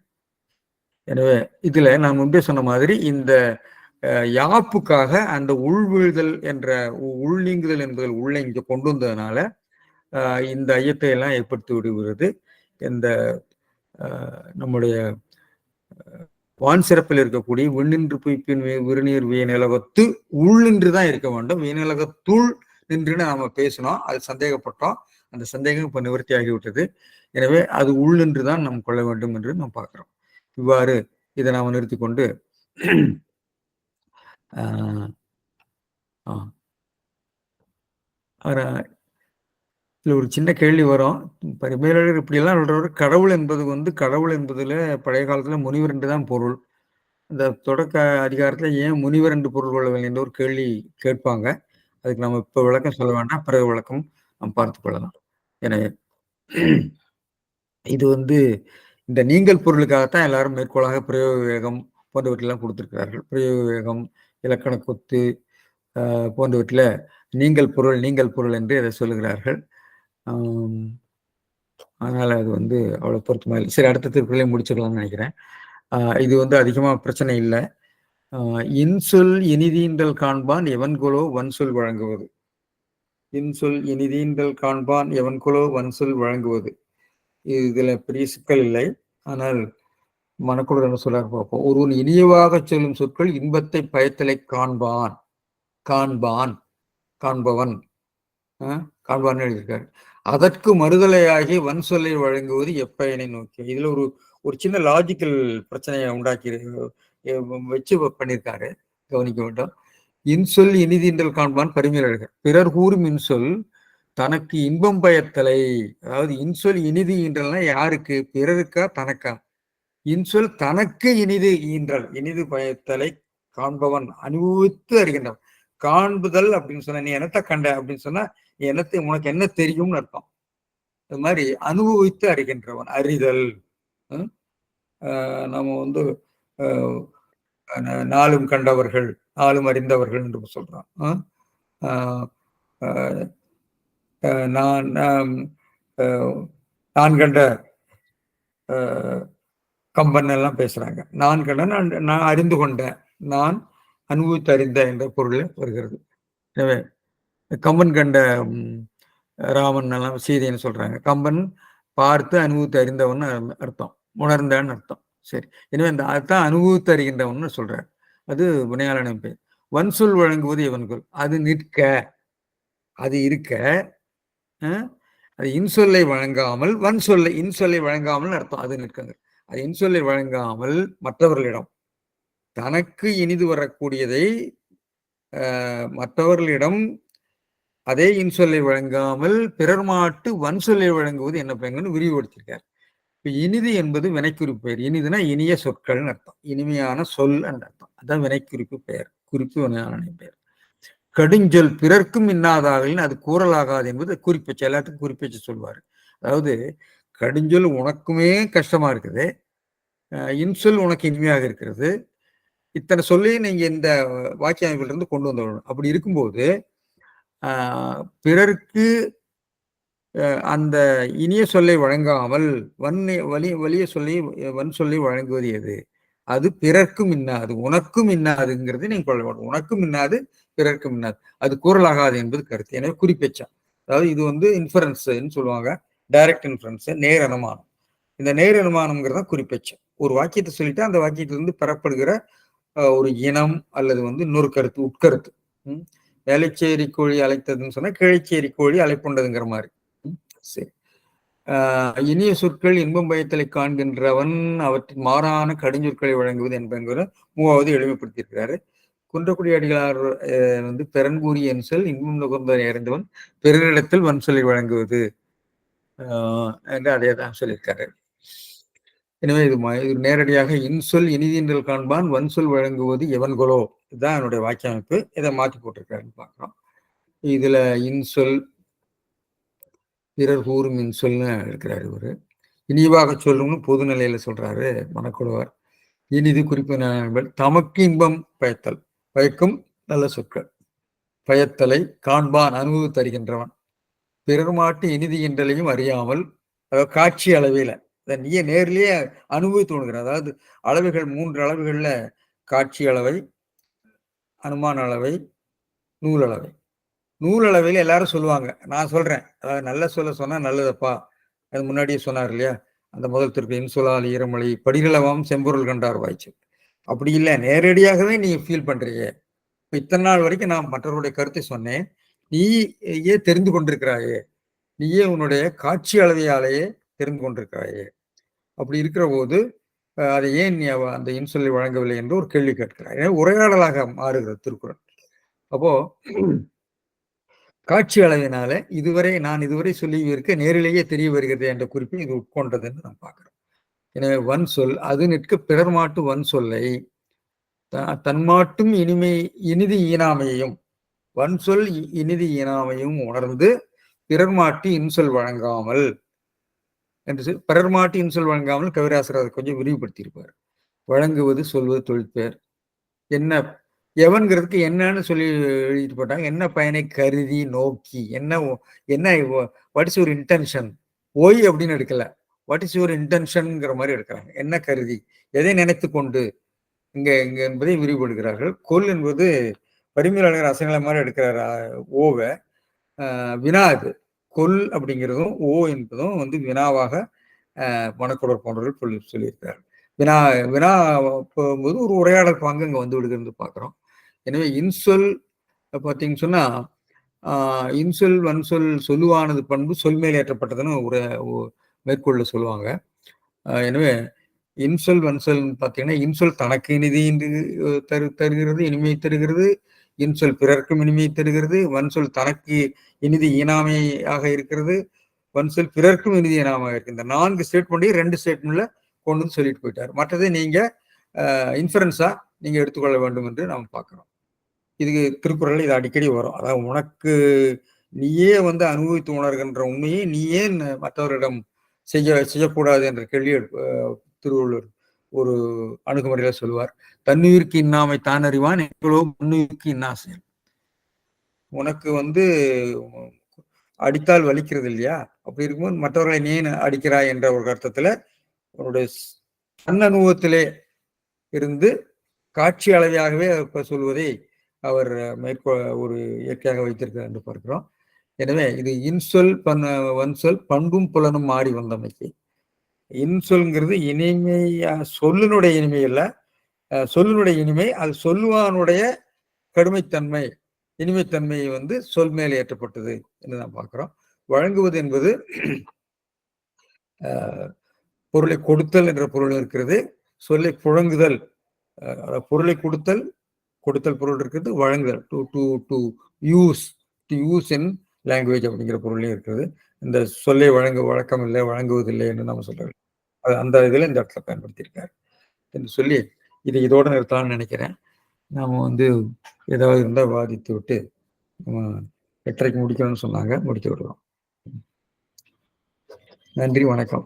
Speaker 1: எனவே இதுல நான் முன்பே சொன்ன மாதிரி இந்த யாப்புக்காக அந்த உள்வீழ்தல் என்ற உள்நீங்குதல் என்பதில் உள்ள இங்க கொண்டு வந்ததுனால இந்த ஐயத்தை எல்லாம் ஏற்படுத்தி விடுகிறது. இந்த நம்முடைய வான் சிறப்பில் இருக்கக்கூடிய விண்ணின்று புய்ப்பின் விருநீர் வீநிலகத்து உள்ளின்று தான் இருக்க வேண்டும். வீநிலகத்துள் நின்றுன்னு நாம பேசினோம், அது சந்தேகப்பட்டோம். அந்த சந்தேகம் இப்ப நிவர்த்தி ஆகிவிட்டது. எனவே அது உள்ளின்று தான் நாம் கொள்ள வேண்டும் என்று நாம் பார்க்கிறோம். இவ்வாறு இதை நாம் நிறுத்தி கொண்டு இதுல ஒரு சின்ன கேள்வி வரும். பரிமேலழகர் இப்படியெல்லாம் சொல்றவர், கடவுள் என்பது கடவுள் என்பதுல பழைய காலத்துல முனிவர் என்று தான் பொருள். இந்த தொடக்க அதிகாரத்துல ஏன் முனிவர் என்று பொருள் கொள்ளவில்லை என்ற ஒரு கேள்வி கேட்பாங்க. அதுக்கு நம்ம இப்ப விளக்கம் சொல்ல வேண்டாம், பிறகு விளக்கம் நாம் பார்த்துக் கொள்ளலாம். எனவே இது இந்த நீங்கள் பொருளுக்காகத்தான் எல்லாரும் மேற்கோளாக பிரயோக விவேகம் போன்றவற்றெல்லாம் கொடுத்திருக்கிறார்கள். பிரயோக விவேகம், இலக்கண கொத்து போன்றவற்றில் நீங்கள் பொருள் என்று அதை சொல்லுகிறார்கள். அதனால அது அவ்வளவு பொருத்தமா இல்லை. சரி, அடுத்த திருக்குறளையும் முடிச்சிடலாம்னு நினைக்கிறேன். இது அதிகமா பிரச்சனை இல்லை. இன்சொல் இனிதீண்டல் காண்பான் எவன்கொலோ வன்சொல் வழங்குவது. இன்சொல் இனிதீண்டல் காண்பான் எவன்கொலோ வன்சொல் வழங்குவது. இதுல பெரிய சிக்கல் இல்லை. ஆனால் மனக்குழு என்ன சொல்ல பார்ப்போம். ஒருவன் இனியவாக சொல்லும் சொற்கள் இன்பத்தை பயத்தலை காண்பான் காண்பவன் காண்பான்னு எழுதியிருக்காரு. அதற்கு மறுதலையாகி வன் சொல்லை வழங்குவது எப்பயனை நோக்கி. இதுல ஒரு சின்ன லாஜிக்கல் பிரச்சனையை உண்டாக்கி வச்சு பண்ணியிருக்காரு, கவனிக்க வேண்டும். இன்சொல் இனிதீண்டல் காண்பான் பரிமேலழகர். பிறர் கூறும் இன்சொல் தனக்கு இன்பம் பயத்தலை. அதாவது இன்சொல் இனிது ஈன்றல்னா யாருக்கு? பிறருக்கா தனக்கா? இன்சொல் தனக்கு இனிது ஈன்றல், இனிது பயத்தலை காண்பவன், அனுபவித்து அறிகின்றவன். காண்புதல் அப்படின்னு சொன்ன, நீ என்னத்தை கண்ட அப்படின்னு சொன்னா என்னத்தை, உனக்கு என்ன தெரியும்னு அர்த்தம். இது மாதிரி அனுபவித்து அறிகின்றவன், அறிதல். நம்ம நாளும் கண்டவர்கள் நாளும் அறிந்தவர்கள் என்று சொல்றான். நான் கண்ட கம்பன் எல்லாம் பேசுறாங்க. நான் கண்ட, நான் அறிந்து கொண்டேன், நான் அனுபவித்து அறிந்த என்ற பொருள் வருகிறது. எனவே கம்பன் கண்ட ராமன் எல்லாம் சீதைன்னு சொல்றாங்க. கம்பன் பார்த்து அனுபவித்து அறிந்தவன் அர்த்தம், உணர்ந்தான்னு அர்த்தம். சரி, எனவே அந்த அர்த்தம் அனுபவித்து அறிகின்றவன் சொல்றாரு. அது வினையாளனின் பேர். வன்சொல் வழங்குவது எவன்கொல், அது நிற்க, அது இருக்க. அது இன்சொல்லை வழங்காமல், இன்சொல்லை வழங்காமல் அர்த்தம். அது நிற்கங்க. அது இன்சொல்லை வழங்காமல் மற்றவர்களிடம் தனக்கு இனிது வரக்கூடியதை மற்றவர்களிடம் அதே இன்சொல்லை வழங்காமல் பிறர் மாட்டு வன் சொல்லை வழங்குவது என்ன பயன்னு விரிவுபடுத்திருக்கார். இப்ப இனிது என்பது வினைக்குறிப்பு பெயர். இனிதுனா இனிய சொற்கள்னு அர்த்தம், இனிமையான சொல் என்ற அர்த்தம். அதான் வினைக்குறிப்பு பெயர், குறிப்பு வினையான பெயர். கடுஞ்சொல் பிறர்க்கும் இன்னாதாகலின் அது கூறலாகாது என்பது குறிப்பச்சு. எல்லாத்துக்கும் குறிப்பச்சு சொல்வார். அதாவது கடுஞ்சொல் உனக்குமே கஷ்டமா இருக்குது, இன்சொல் உனக்கு இனிமையாக இருக்கிறது, இத்தனை சொல்லையும் நீங்க இந்த வாக்கிய அமைப்பில் இருந்து கொண்டு வந்துடணும். அப்படி இருக்கும்போது பிறருக்கு அந்த இனிய சொல்லை வழங்காமல் வலிய சொல்லி வன் சொல்லி வழங்குவது எது? அது பிறர்க்கும் இன்னாது உனக்கும் இன்னாதுங்கிறது நீங்க கொள்ள வேண்டும். உனக்கும் இன்னாது பிறர்க்கும் இன்னாது அது கூறலாகாது என்பது கருத்து. எனவே குறிப்பெச்சா. அதாவது இது இன்ஃபரன்ஸ்ன்னு சொல்லுவாங்க, டைரக்ட் இன்ஃபரன்ஸ், நேர் அனுமானம். இந்த நேர் அனுமானம்ங்கிறத குறிப்பெச்சா. ஒரு வாக்கியத்தை சொல்லிட்டு அந்த வாக்கியத்திலிருந்து பெறப்படுகிற ஒரு இனம் அல்லது இன்னொரு கருத்து, உட்கருத்து. வேலைச்சேரி கோழி அழைத்ததுன்னு சொன்னா கிழைச்சேரி கோழி அழைப்புண்டதுங்கிற மாதிரி. சரி, இனிய சொற்கள் இன்பம் பயத்தலை காண்கின்றவன் அவற்றின் மாறான கடுஞ்சொற்களை வழங்குவது என்பது 3வது எளிமைப்படுத்தியிருக்கிறாரு. குன்றக்குடி அடிகளார் பெறன்கூறிய சொல் இன்பம் நுகர்ந்த இறந்தவன் பிறரிடத்தில் வன் சொல்லி வழங்குவது என்று அதே தான் சொல்லியிருக்காரு. எனவே இது நேரடியாக இன்சொல் இனிதீன்றல் காண்பான் வன் சொல் வழங்குவது எவன்கொலோ, இதுதான் என்னுடைய வாக்கிய அமைப்பு. இதை மாற்றி போட்டிருக்காருன்னு பார்க்கிறோம். இதுல இன்சொல் பிறர் கூறும் இன்சொல்னு இருக்கிறாரு இவரு. இனிவாக சொல்லும்னு பொது நிலையில சொல்றாரு மனக்குழுவார். இனிது குறிப்பு தமக்கு இன்பம் பயத்தல், பயக்கும் நல்ல சொற்கள், பயத்தலை காண்பான் அனுபவித்து தருகின்றவன், பிறர் மாட்டு இனிது என்றலையும் அறியாமல், அதாவது காட்சி அளவில நீயே நேர்லயே அனுபவித்து உணர்கிற. அதாவது அளவுகள் 3 அளவுகள்ல, காட்சி அளவை, அனுமான அளவை, நூலளவை. நூலளவையில் எல்லாரும் சொல்லுவாங்க, நான் சொல்றேன். அதாவது நல்ல சொன்னா நல்லதப்பா, அது முன்னாடியே சொன்னார் இல்லையா, அந்த முதல் திருப்பி இன்சொலால் ஈரமொழி படிகளவாம் செம்பொருள் கண்டார் வாய்ச்சல். அப்படி இல்லை, நேரடியாகவே நீ ஃபீல் பண்றீங்க. இத்தனை நாள் வரைக்கும் நான் மற்றவருடைய கருத்தை சொன்னேன், நீயே தெரிந்து கொண்டிருக்கிறாயே, நீயே உன்னுடைய காட்சி அளவையாலேயே தெரிந்து கொண்டிருக்கிறாயே. அப்படி இருக்கிற போது அதை ஏன் நீ அந்த இன்சொல்லை வழங்கவில்லை என்று ஒரு கேள்வி கேட்கிறார். உரையாடலாக மாறுகிறது திருக்குறள். அப்போ காட்சி அளவினால நான் இதுவரை சொல்லி இருக்க நேரிலேயே தெரிய வருகிறது என்ற குறிப்பை இது உட்கொண்டது என்று நாம் பார்க்கிறோம். எனவே வன் சொல் அது நிற்க பிறர் மாட்டு வன் சொல்லை தன்மாட்டும் இனிது ஈனாமையும் வன் சொல் இனிது ஈனாமையும் உணர்ந்து பிறர் மாட்டு இன்சொல் வழங்காமல் என்று பிறர் மாட்டு இன்சொல் வழங்காமல் கவிராசர் அதை கொஞ்சம் விரிவுபடுத்தியிருப்பார். வழங்குவது சொல்வது தொழிற்பெயர் என்ன எவன்கிறதுக்கு என்னன்னு சொல்லி எழுதிட்டு போட்டாங்க. என்ன பயனை கருதி நோக்கி என்ன வாட் இஸ் யுவர் இன்டென்ஷன், ஓய் அப்படின்னு எடுக்கல, வாட் இஸ் யுவர் இன்டென்ஷன்ங்கிற மாதிரி எடுக்கிறாங்க. என்ன கருதி, எதை நினைத்து கொண்டு இங்க என்பதை விரிவுபடுகிறார்கள். கொல் என்பது பரிமேலழகர் அசங்களை மாதிரி எடுக்கிறார் ஓவை. வினா இது கொல் அப்படிங்கிறதும் ஓ என்பதும் வினாவாக மணக்குடர் போன்றவர்கள் சொல்லியிருக்கிறார். வினா போகும்போது ஒரு உரையாடல் பாங்கு இங்க வந்து விடுகிறது பார்க்கிறோம். எனவே இன்சொல் பார்த்தீங்கன்னு சொன்னா இன்சொல் வன்சொல் சொல்லுவானது பண்பு சொல் மேல் ஏற்றப்பட்டதுன்னு ஒரு மேற்கொள்ள சொல்லுவாங்க. எனவே இன்சொல் வன்சொல் பார்த்தீங்கன்னா இன்சொல் தனக்கு இனிதி தருகிறது, இனிமை தருகிறது. இன்சொல் பிறர்க்கும் இனிமை தருகிறது. வன்சொல் தனக்கு இனிதி ஈனாமையாக இருக்கிறது. வன்சொல் பிறர்க்கும் இனிதி ஈனாமையாக இருக்கு. இந்த 4 ஸ்டேட்மெண்ட்டையும் 2 ஸ்டேட்மெண்ட்ல கொண்டு வந்து சொல்லிட்டு போயிட்டார். மற்றதை நீங்க இன்ஃபரன்ஸா நீங்க எடுத்துக்கொள்ள வேண்டும் என்று நாம் பார்க்கிறோம். இதுக்கு திருக்குறள் இது அடிக்கடி வரும். அதாவது உனக்கு நீயே அனுபவித்து உணர்கின்ற உண்மையை நீ ஏன் மற்றவரிடம் செய்யக்கூடாது என்ற கேள்வி திருவள்ளுவர் ஒரு அணுகுமுறையில சொல்லுவார். தன்னுயிருக்கு இன்னாமை தான் அறிவான் எங்களோ மண்ணுயிருக்கு இன்னா செயல். உனக்கு அடித்தால் வலிக்கிறது இல்லையா, அப்படி இருக்கும்போது மற்றவர்களை நீ அடிக்கிறாய் என்ற ஒரு அர்த்தத்துல உன்னுடைய தன் அனுபவத்திலே இருந்து காட்சி அளவையாகவே சொல்வதை அவர் ஒரு இயற்கையாக வைத்திருக்கிறார் என்று பார்க்கிறோம். எனவே இது இன்சொல் வன்சொல் பண்பும் புலனும் மாறி வந்தமைக்கு. இன்சொல்ங்கிறது இனிமையா, சொல்லினுடைய இனிமை இல்ல, சொல்லினுடைய இனிமை அது சொல்லுவானுடைய கடுமைத்தன்மை, இனிமைத்தன்மை சொல் மேல் ஏற்றப்பட்டது என்று நாம் பார்க்கிறோம். வழங்குவது என்பது பொருளை கொடுத்தல் என்ற பொருள் இருக்கிறது, சொல்லை புழங்குதல், பொருளை கொடுத்தல் பொருள் இருக்கிறது, வழங்குதல் டு யூஸ் இன் லாங்குவேஜ் அப்படிங்கிற பொருளையும் இருக்கிறது. இந்த சொல்லை வழக்கம் இல்லை, வழங்குவதில்லை என்று நம்ம சொல்ல அந்த இதுல இந்த இடத்துல பயன்படுத்தியிருக்காரு என்று சொல்லி இதை இதோட நிறுத்தலாம்னு நினைக்கிறேன். நாம ஏதாவது இருந்தால் வாதித்து விட்டு 8:30 முடிக்கணும்னு சொன்னாங்க, முடித்து விடுறோம். நன்றி, வணக்கம்.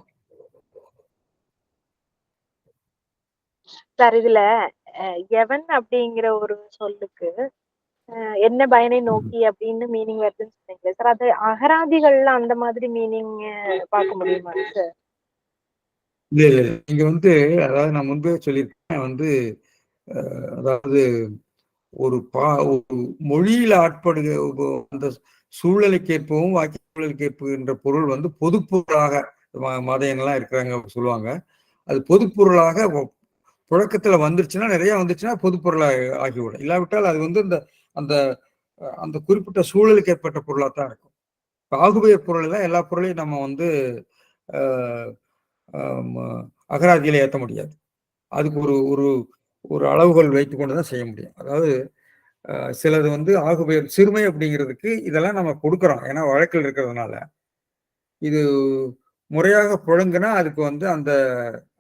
Speaker 3: சார், இதுல எவன் அப்படிங்கிற ஒரு சொல்லுக்கு என்ன பயனை நோக்கி அப்படின்னு மீனிங் வருதுன்னு சொன்னீங்க சார். அது அகராதிகள்ல அந்த மாதிரி மீனிங் பார்க்க முடியுமா சார்?
Speaker 1: இல்ல நீங்க அதாவது நான் முன்பே சொல்லியிருக்கேன், அதாவது ஒரு மொழியில் ஆட்படுக அந்த சூழலுக்கேற்பவும் வாக்கிய சூழலுக்கேற்புகின்ற பொருள் பொதுப்பொருளாக மதையெல்லாம் இருக்கிறாங்க சொல்லுவாங்க. அது பொதுப்பொருளாக புழக்கத்துல வந்துருச்சுன்னா, நிறைய வந்துருச்சுன்னா பொதுப்பொருளாக ஆகிவிடும். இல்லாவிட்டால் அது அந்த அந்த அந்த குறிப்பிட்ட சூழலுக்கு ஏற்பட்ட பொருளாக தான் இருக்கும். ஆகுபெயர் பொருள் தான் எல்லா பொருளையும் நம்ம அகராதியில ஏற்ற முடியாது. அதுக்கு ஒரு ஒரு ஒரு அளவுகள் வைத்து கொண்டுதான் செய்ய முடியும். அதாவது சிலது ஆகுபெயர் சிறுமை அப்படிங்கிறதுக்கு இதெல்லாம் நம்ம கொடுக்குறோம், ஏன்னா வழக்கில் இருக்கிறதுனால. இது முறையாக புழங்குனா அதுக்கு அந்த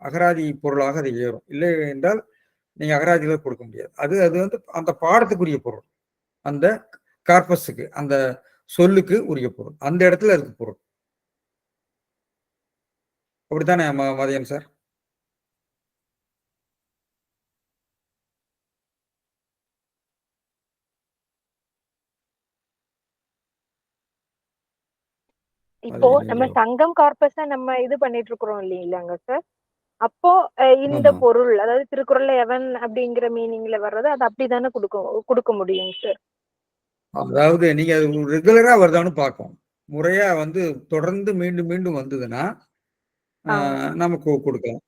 Speaker 1: அகராதி பொருளாக அது ஏறும். இல்லை என்றால் நீங்க அகராதியில கொடுக்க முடியாது. அது அந்த பாடத்துக்குரிய பொருள், அந்த கார்பஸுக்கு, அந்த சொல்லுக்கு உரிய பொருள், அந்த இடத்துல அதுக்கு பொருள். அப்படித்தானே மதியம் சார்?
Speaker 3: இப்போ நம்ம சங்கம் கார்பஸ நம்ம இது பண்ணிட்டு இருக்கிறோம் இல்லைங்களாங்க சார்? அப்போ இந்த பொருள், அதாவது திருக்குறள்ல எவன் அப்படிங்கிற மீனிங்ல வர்றது அது அப்படித்தானே கொடுக்க முடியும் சார்?
Speaker 1: அதாவது நீங்க ரெகுலரா வருதான்னு பார்க்கும். முறையா தொடர்ந்து மீண்டும் மீண்டும் வந்ததுன்னா நமக்கு கொடுக்கலாம்.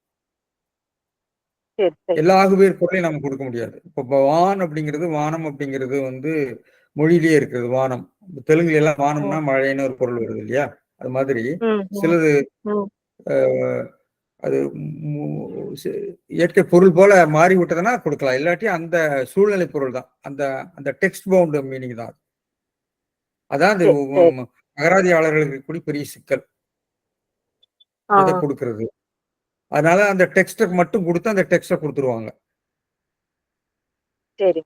Speaker 3: சரி சரி
Speaker 1: எல்லா ஆகுபெயர் பொருளையும் நம்ம கொடுக்க முடியாது. இப்போ வான் அப்படிங்கிறது, வானம் அப்படிங்கிறது வந்து மொழியிலேயே இருக்கிறது வானம். தெலுங்குல எல்லாம் வானம்னா
Speaker 3: ம்
Speaker 1: மழைன்னு ஒரு பொருள் வருது இல்லையா? அது மாதிரி
Speaker 3: ம் ம்
Speaker 1: சிலது
Speaker 3: ம்
Speaker 1: அஹ், அது இயற்கை பொருள் போல மாறி விட்டதுன்னா கொடுக்கலாம். இல்லாட்டி அந்த சூழ்நிலை பொருள் தான். அந்த அந்த டெக்ஸ்ட் பவுண்ட் மீனிங் தான். அதான் அந்த
Speaker 3: சரி சரி
Speaker 1: அகராதியாளர்களுக்கு கூடி பெரிய சிக்கல்.
Speaker 3: ஆ
Speaker 1: எதை கொடுக்கறது? அதனால அந்த டெக்ஸ்ட மட்டும் கொடுத்து அந்த டெக்ஸ்ட கொடுத்துருவாங்க.
Speaker 3: சரி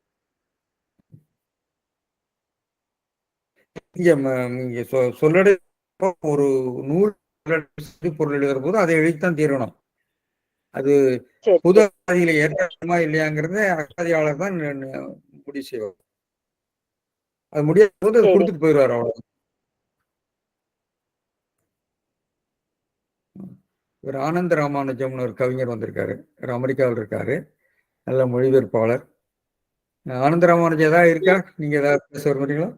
Speaker 1: இங்க இங்க சொல்லடை ஒரு நூல் பொருள் எழுதுற போது அதை எழுதித்தான் தீரணும். அது
Speaker 3: சரி
Speaker 1: பொது
Speaker 3: சரி
Speaker 1: அகராதியில ஏற்கனமா இல்லையாங்கிறத அகராதியாளர் தான் முடிவு செய்வார். அது முடியாத போது அது
Speaker 3: சரி
Speaker 1: கொடுத்துட்டு போயிடுவார். அவ்வளவு இவர் ஆனந்த ராமானுஜம்னு ஒரு கவிஞர் வந்திருக்காரு. அவர் அமெரிக்காவில் இருக்காரு. நல்ல மொழிபெயர்ப்பாளர். ஆனந்த ராமானுஜம் ஏதாவது இருக்கா? நீங்க ஏதாவது பேச விரும்புறீங்களா?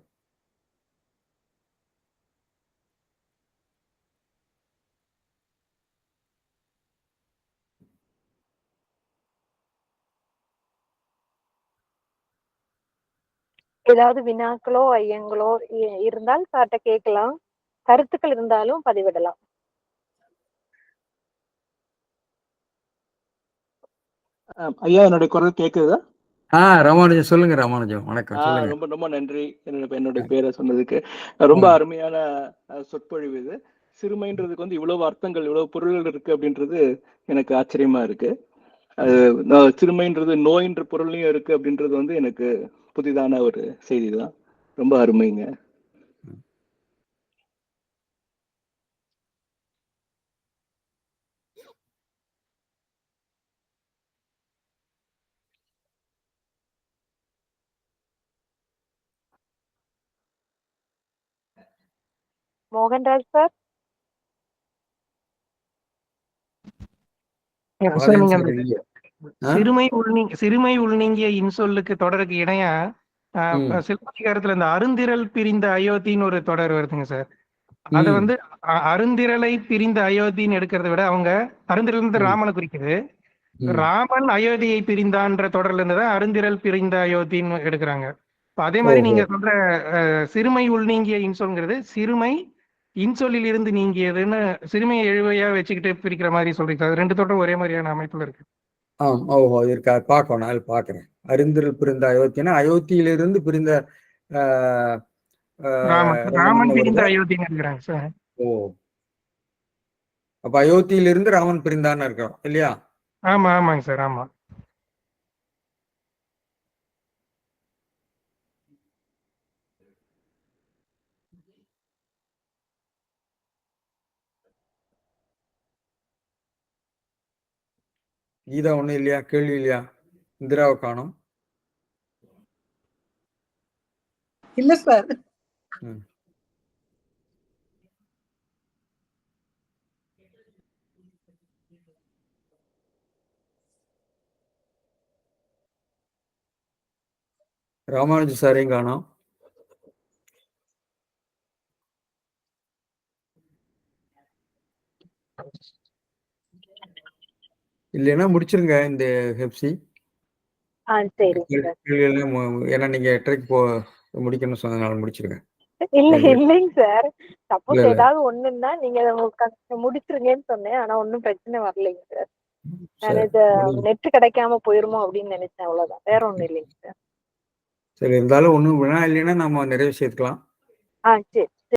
Speaker 3: ஏதாவது வினாக்களோ ஐயங்களோ இருந்தால் சார்ட்ட கேட்கலாம். கருத்துக்கள் இருந்தாலும் பதிவிடலாம்.
Speaker 4: ஐயா, என்னுடைய குரல் கேக்குதா?
Speaker 1: ராமானுஜம் சொல்லுங்க. ராமானுஜம் வணக்கம், சொல்லுங்க.
Speaker 4: ரொம்ப ரொம்ப நன்றி என்னுடைய பேரை சொன்னதுக்கு. ரொம்ப அருமையான சொற்பொழிவு இது. சிறுமைன்றதுக்கு வந்து இவ்வளவு அர்த்தங்கள், இவ்வளவு பொருள்கள் இருக்கு அப்படின்றது எனக்கு ஆச்சரியமா இருக்கு. சிறுமைன்றது நோயின்ற பொருளையும் இருக்கு அப்படின்றது வந்து எனக்கு புதிதான ஒரு செய்தி தான். ரொம்ப அருமைங்க.
Speaker 3: மோகன்ராஜ் சார்
Speaker 5: நீங்க அந்த சிறுமை உள்நீங்கிய இன்சொல்லுக்கு தொடருக்கு இணையா சிலப்பதிகாரத்துல இந்த அருந்திரல் பிரிந்த அயோத்தின்னு ஒரு தொடர் வருதுங்க சார். அத வந்து அருந்திரலை பிரிந்த அயோத்தின்னு எடுக்கிறத விட அவங்க அருந்திரல் இருந்து ராமனை குறிக்குது. ராமன் அயோத்தியை பிரிந்தான்ற தொடர்ல இருந்துதான் அருந்திரல் பிரிந்த அயோத்தின்னு எடுக்கிறாங்க. அதே மாதிரி நீங்க சொல்ற சிறுமை உள்நீங்கிய இன்சொல்ங்கிறது சிறுமை இன்சொல்லில் இருந்து நீங்கியதுன்னு சிறுமையை எழுவையா வச்சுக்கிட்டு பிரிக்கிற மாதிரி சொல்றீங்க சார். ரெண்டு தொடரும் ஒரே மாதிரியான அமைப்புல இருக்கு.
Speaker 1: இருக்கா? பார்க்கணும். நான் பார்க்கிறேன். அருந்திரல் பிரிந்த அயோத்தினா அயோத்தியிலிருந்து பிரிந்த
Speaker 5: ராமன் பிரிந்த அயோத்தின்னு இருக்கிறாங்க சார்.
Speaker 1: அப்ப அயோத்தியிலிருந்து ராமன் பிரிந்தான்னு இருக்கிறோம் இல்லையா?
Speaker 5: ஆமாங்க சார். ஆமா.
Speaker 1: கீதா ஒண்ணும் இல்லையா? கேள்வி இல்லையா? இந்திராவை காணும்.
Speaker 6: இல்ல சார்.
Speaker 1: ராமானுஜ சாரையும் காணும். இல்லைன்னா முடிச்சிருங்க இந்த ஹெப்சி. ஏன்னா நீங்க 8:30 முடிக்கணும்னு சொன்னதுனால முடிச்சிருங்க.
Speaker 3: இல்லைங்க சார். சப்போஸ் ஏதாவது ஒண்ணுன்னா நீங்க முடிச்சிருங்கன்னு சொன்னேன். ஆனா ஒன்னும் பிரச்சனை வரலைங்க சார். நான் இது நெட் கிடைக்காம போயிருமோ அப்படின்னு நினைச்சேன். அவ்வளவுதான், வேற ஒண்ணும் இல்லைங்க சார்.
Speaker 1: சரி, இருந்தாலும் ஒண்ணும் வினா இல்லைன்னா நம்ம நிறைவு செய்துக்கலாம்.
Speaker 3: சரி.